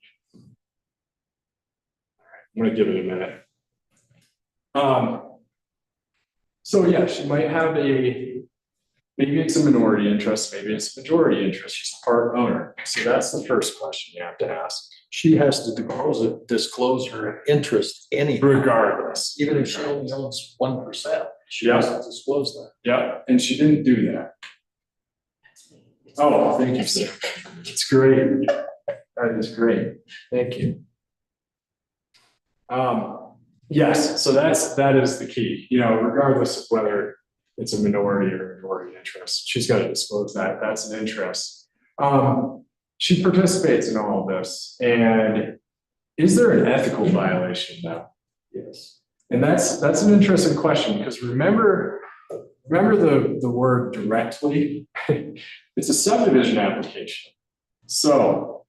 All right, I'm gonna give it a minute. So yeah, she might have maybe it's a minority interest, maybe it's a majority interest, she's a part owner. So that's the first question you have to ask. She has to disclose her interest anyhow. Regardless. Even if she only owns 1%, she Yeah. has to disclose that. Yeah, and she didn't do that. Oh, thank you, sir. It's great. That is great. Thank you. Yes, so that is the key, you know, regardless of whether it's a minority or majority interest, she's got to disclose that. That's an interest. She participates in all of this, and is there an ethical violation though? Yes. And that's an interesting question, because remember the word directly. It's a subdivision application. So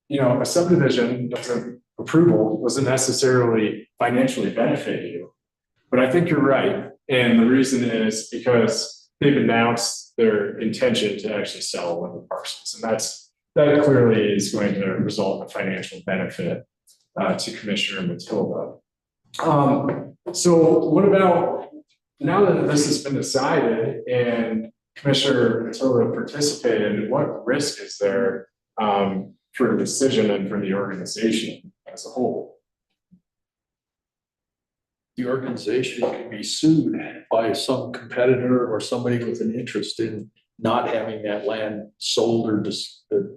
you know, a subdivision approval doesn't necessarily financially benefit you. But I think you're right. And the reason is because they've announced their intention to actually sell one of the parcels. And that clearly is going to result in a financial benefit to Commissioner Matilda. So what about, now that this has been decided and Commissioner Matilda participated, what risk is there for a decision and for the organization as a whole? The organization can be sued by some competitor or somebody with an interest in not having that land sold or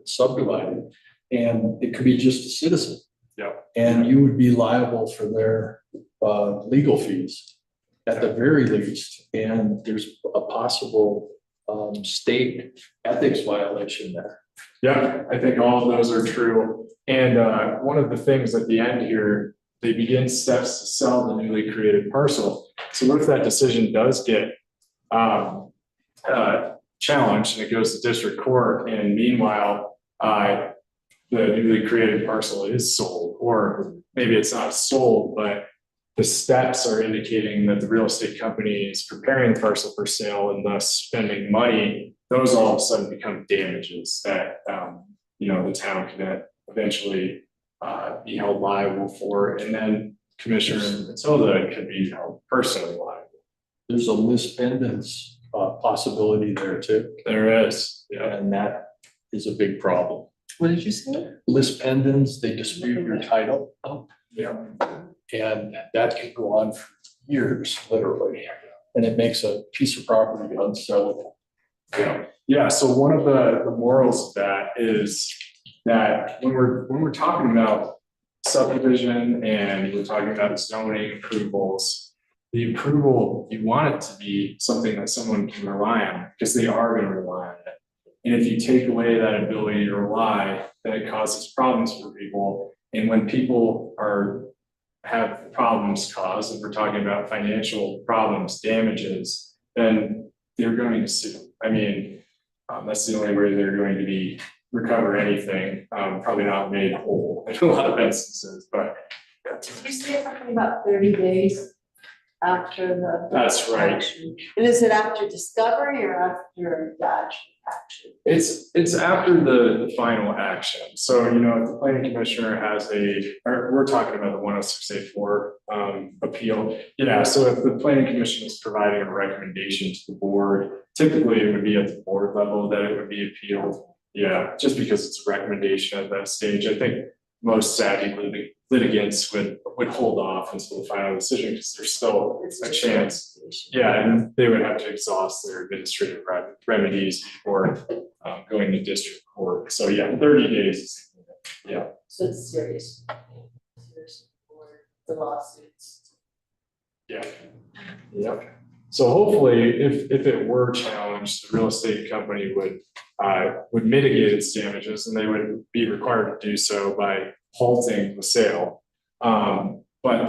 subdivided. And it could be just a citizen. Yeah. And you would be liable for their legal fees at the very least. And there's a possible state ethics violation there. Yeah, I think all of those are true. And one of the things at the end here they begin steps to sell the newly created parcel. So what if that decision does get challenged and it goes to district court, and meanwhile, the newly created parcel is sold, or maybe it's not sold, but the steps are indicating that the real estate company is preparing the parcel for sale and thus spending money, those all of a sudden become damages that, the town can eventually be held liable for, and then Commissioner Matilda could be held personally liable. There's a lis pendens possibility there too, There is, yeah. and that is a big problem. What did you say? Lis pendens, they dispute your title, Yeah. and that can go on for years, literally. And it makes a piece of property unsellable. Yeah, so one of the morals of that is that when we're talking about subdivision and we're talking about zoning approvals, the approval, you want it to be something that someone can rely on, because they are going to rely on it. And if you take away that ability to rely, then it causes problems for people. And when people have problems caused, if we're talking about financial problems, damages, then they're going to sue. I mean, that's the only way they're going to recover anything, probably not made whole in a lot of instances, but. Did you say something about 30 days after the? That's right. Action? And is it after discovery or after the action? It's after the final action. So, if the planning commissioner has we're talking about the 10684 appeal. Yeah, so if the planning commission is providing a recommendation to the board, typically it would be at the board level that it would be appealed. Yeah, just because it's a recommendation at that stage. I think most savvy litigants would hold off until the final decision, because there's still a chance. Yeah, and they would have to exhaust their administrative remedies before going to district court. So yeah, 30 days. Yeah. So it's serious. Serious for the lawsuits. Yeah. Yep. So hopefully, if it were challenged, the real estate company would mitigate its damages, and they would be required to do so by halting the sale. But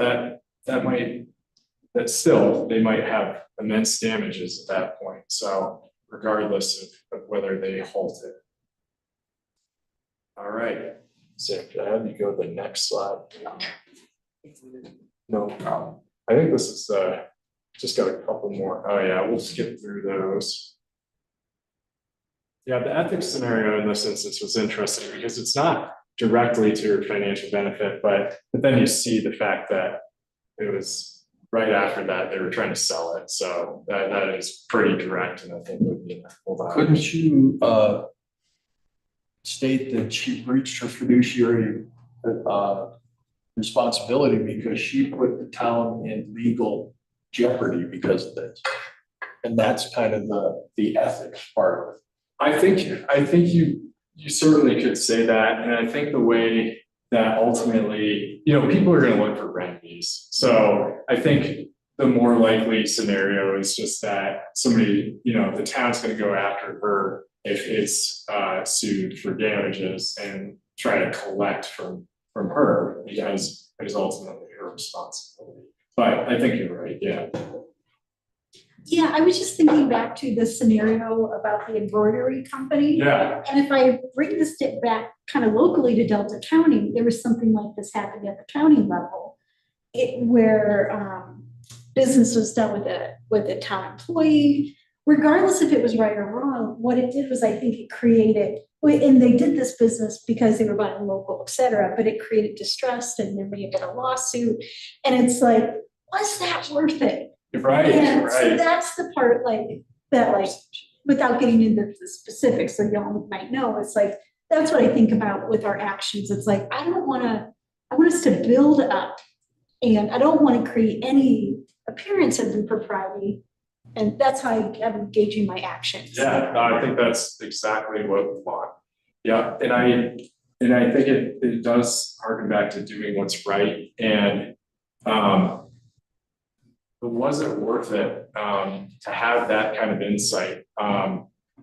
that still, they might have immense damages at that point. So regardless of whether they halt it. All right, so I have you go to the next slide. No problem. I think this is just got a couple more. Oh yeah, we'll skip through those. Yeah, the ethics scenario in this instance was interesting because it's not directly to your financial benefit, but then you see the fact that it was right after that they were trying to sell it. So that is pretty direct, and I think would be hold on. Couldn't you state that she breached her fiduciary responsibility because she put the town in legal jeopardy because of this? And that's kind of the ethics part of it. I think you certainly could say that, and I think the way that ultimately, people are going to look for remedies. So I think the more likely scenario is just that somebody, the town's going to go after her if it's sued for damages and try to collect from her, because it is ultimately her responsibility. But I think you're right, yeah. Yeah, I was just thinking back to the scenario about the embroidery company. Yeah. And if I bring this back kind of locally to Delta County, there was something like this happening at the county level, where business was done with a town employee. Regardless if it was right or wrong, what it did was, I think it created, and they did this business because they were buying local, et cetera, but it created distrust, and there may have been a lawsuit. And it's like, was that worth it? Right, and right. So that's the part without getting into the specifics, so y'all might know, it's like, that's what I think about with our actions. It's like, I want us to build up, and I don't want to create any appearance of impropriety. And that's how I'm engaging my actions. Yeah, no, I think that's exactly what we want. Yeah, and I think it does harken back to doing what's right. And but was it worth it to have that kind of insight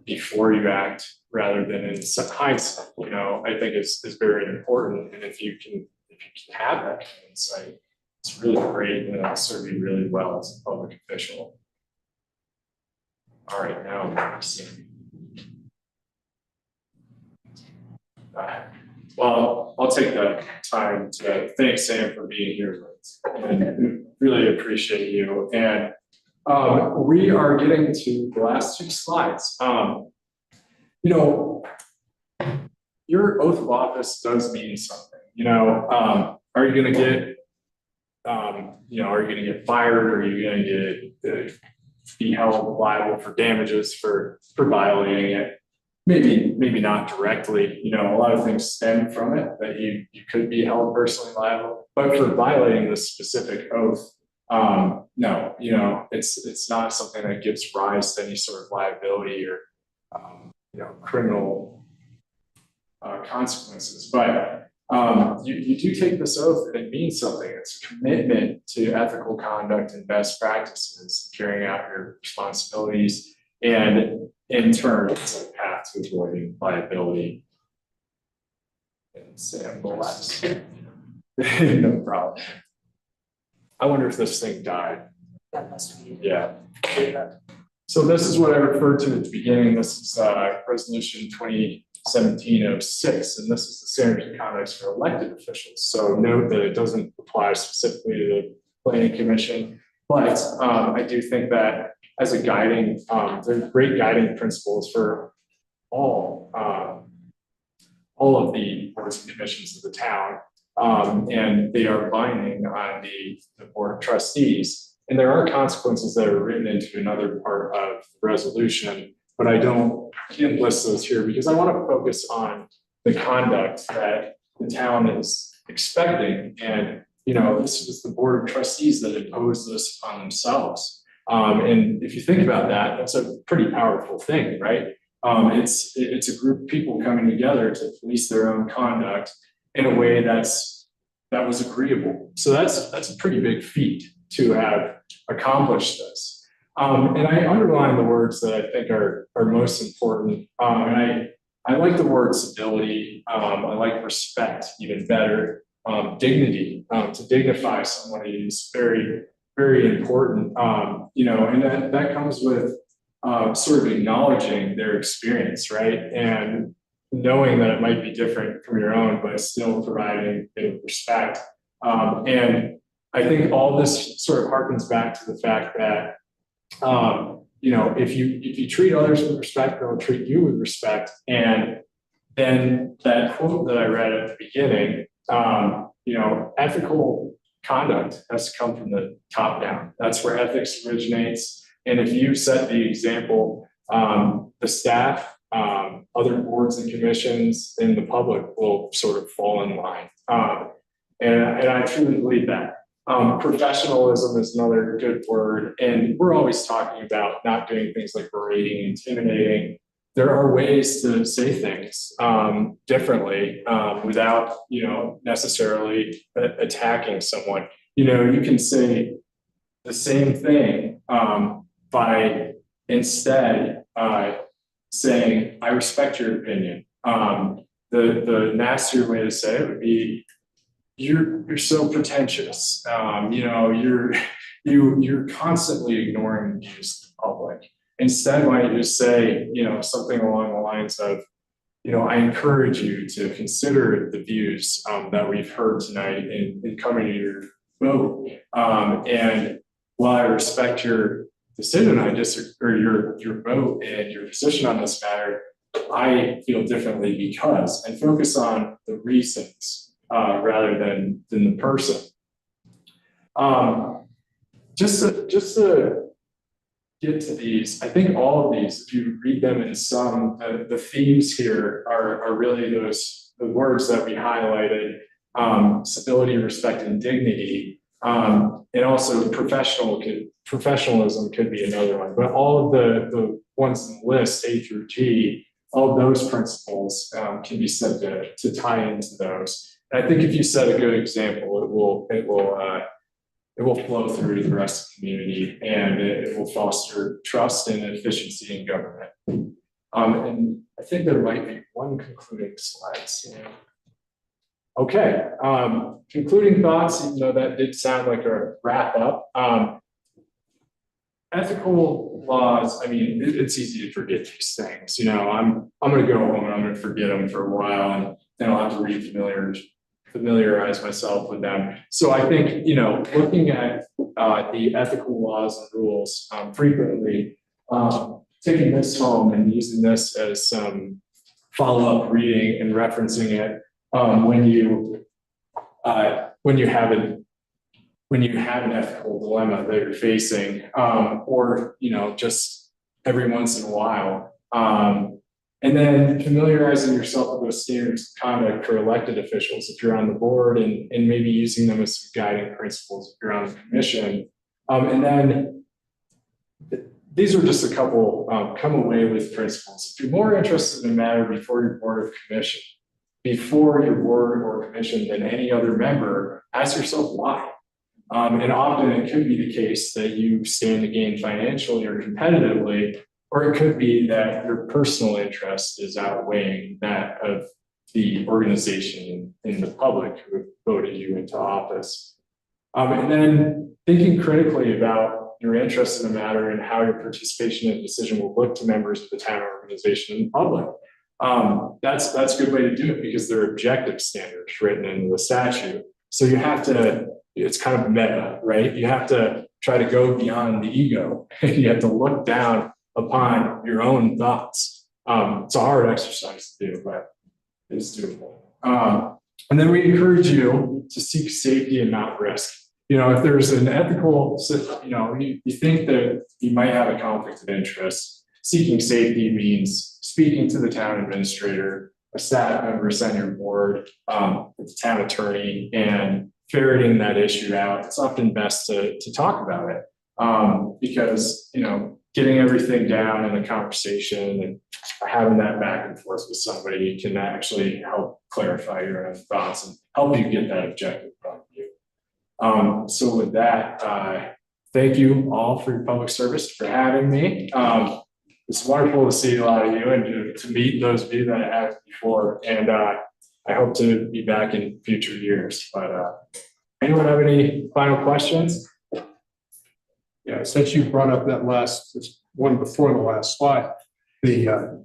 before you act rather than in hindsight? I think is very important. And if you you can have that kind of insight, it's really great and it'll serve you really well as a public official. All right, now I'm seeing. Well, I'll take the time to thank Sam for being here, and really appreciate you. And we are getting to the last 2 slides. You know, your oath of office does mean something. You know, are you going to get, you know, are you going to get fired? Or are you going to get be held liable for damages for violating it? Maybe not directly, you know, a lot of things stem from it that you could be held personally liable, but for violating this specific oath, no, you know, it's not something that gives rise to any sort of liability or, you know, criminal consequences. But you do take this oath and it means something. It's a commitment to ethical conduct and best practices, carrying out your responsibilities, and in turn, it's a path to avoiding liability. And Sam will last. No problem. I wonder if this thing died. That must be. Yeah. So this is what I referred to at the beginning. This is resolution 2017-06, and this is the standards and conduct for elected officials. So note that it doesn't apply specifically to the planning commission, but I do think that as a guiding, they're great guiding principles for all of the boards and commissions of the town, and they are binding on the board of trustees. And there are consequences that are written into another part of the resolution, but I can't list those here because I want to focus on the conduct that the town is expecting. And, you know, this is the board of trustees that impose this on themselves. And if you think about that, that's a pretty powerful thing, right? It's a group of people coming together to police their own conduct in a way that was agreeable. So that's a pretty big feat to have accomplished this. And I underline the words that I think are most important. And I like the word civility. I like respect even better. Dignity, to dignify someone is very, very important. You know, and that comes with sort of acknowledging their experience, right? And knowing that it might be different from your own, but still providing respect. And I think all this sort of harkens back to the fact that, you know, if you treat others with respect, they'll treat you with respect. And then that quote that I read at the beginning, you know, ethical conduct has to come from the top down. That's where ethics originates. And if you set the example, the staff, other boards and commissions, and the public will sort of fall in line. And I truly believe that. Professionalism is another good word. And we're always talking about not doing things like berating, intimidating. There are ways to say things differently without, you know, necessarily attacking someone. You know, you can say the same thing by instead saying, I respect your opinion. The nastier way to say it would be, you're so pretentious. You know, you're constantly ignoring the views of the public. Instead, why don't you just say, you know, something along the lines of, you know, I encourage you to consider the views that we've heard tonight in coming to your vote. And while I respect your decision, or your vote and your position on this matter, I feel differently because, and focus on the reasons rather than the person. Just to get to these, I think all of these, if you read them in some, the themes here are really the words that we highlighted: civility, respect, and dignity. And also professionalism could be another one, but all of the ones in the list, A through G, all of those principles can be said to tie into those. And I think if you set a good example, it will flow through to the rest of the community, and it will foster trust and efficiency in government. And I think there might be one concluding slide. So Okay, concluding thoughts, even though that did sound like a wrap up. Ethical laws, I mean, it's easy to forget these things, you know, I'm gonna go home and I'm gonna forget them for a while and then I'll have to familiarize myself with them. So I think, you know, looking at the ethical laws and rules frequently, taking this home and using this as some follow-up reading and referencing it when you have an ethical dilemma that you're facing, or, you know, just every once in a while. And then familiarizing yourself with those standards of conduct for elected officials, if you're on the board, and maybe using them as some guiding principles if you're on the commission. And then these are just a couple come away with principles. If you're more interested in a matter before your board or commission than any other member, ask yourself why. And often it could be the case that you stand to gain financially or competitively, or it could be that your personal interest is outweighing that of the organization in the public who voted you into office. And then thinking critically about your interest in the matter and how your participation in the decision will look to members of the town organization and the public. That's a good way to do it because there are objective standards written into the statute. So you have to, it's kind of meta, right? You have to try to go beyond the ego. You have to look down upon your own thoughts. It's a hard exercise to do, but it's doable. And then we encourage you to seek safety and not risk. You know, if there's an ethical, you know, you think that you might have a conflict of interest, seeking safety means speaking to the town administrator, a staff member on your board, the town attorney, and ferreting that issue out. It's often best to talk about it because, you know, getting everything down in a conversation and having that back and forth with somebody can actually help clarify your own thoughts and help you get that objective point of view. So with that, thank you all for your public service, for having me. It's wonderful to see a lot of you and to meet those of you that I have before. And I hope to be back in future years. But anyone have any final questions? Yeah, since you brought up that this one before the last slide, the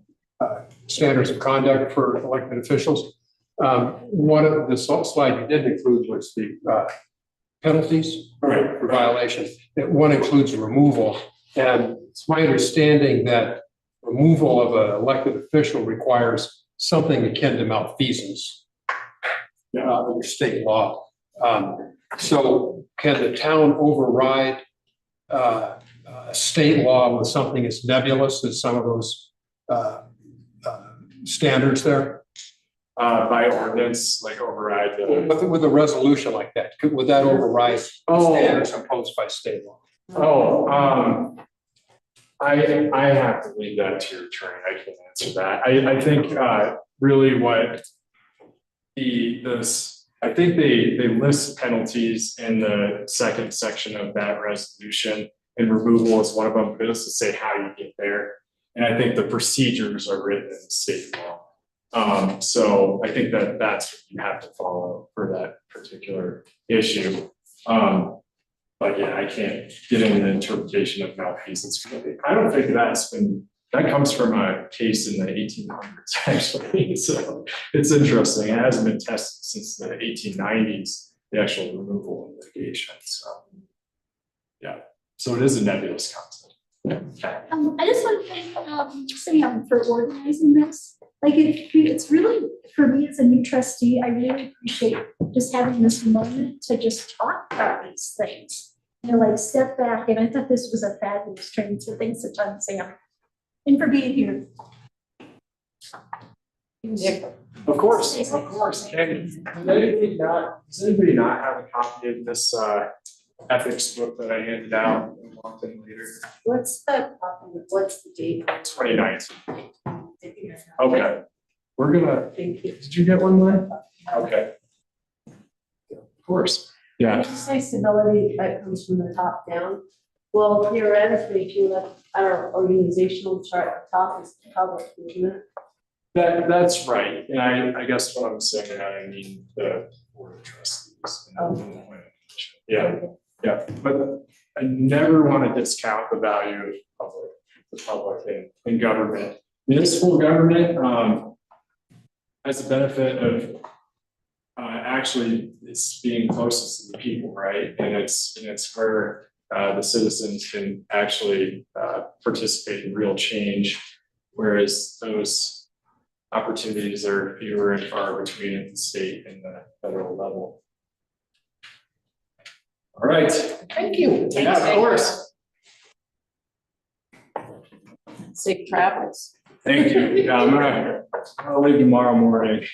standards of conduct for elected officials. One of the slide you didn't include was the penalties for violation. One includes removal. And it's my understanding that removal of an elected official requires something akin to malfeasance under state law. So can the town override state law with something as nebulous as some of those standards there? By ordinance, like override With a resolution like that, would that override standards imposed by state law? I have to leave that to your attorney. I can't answer that. I think really what I think they list penalties in the second section of that resolution, and removal is one of them, but it doesn't say how you get there. And I think the procedures are written in state law. So I think that's what you have to follow for that particular issue. But yeah, I can't get into the interpretation of malfeasance. I don't think that comes from a case in the 1800s, actually. So it's interesting. It hasn't been tested since the 1890s, the actual removal and litigation. So yeah, so it is a nebulous concept. Okay. I just want to thank for organizing this. Like it's really, for me as a new trustee, I really appreciate just having this moment to just talk about these things. You know, like step back, and I thought this was a fabulous training. So thanks a ton, Sam, and for being here. Of course. And does anybody not have a copy of this ethics book that I handed out a month later? What's the date? 2019. Okay. We're gonna, Thank you. did you get one, Lynn? Okay. Of course. Yeah. You say stability that comes from the top down. Well, theoretically, if you look at our organizational chart, the top is public, isn't it? That's right, and I guess what I'm saying, I mean, the board of trustees. and the planning commission. Yeah, but I never want to discount the value of the public in government. Municipal government, has the benefit of actually it's being closest to the people, right? And it's where the citizens can actually participate in real change, whereas those opportunities are fewer and far between at the state and the federal level. All right. Thank you. Yeah, of course. Safe travels. Thank you. Yeah, I'll leave tomorrow morning.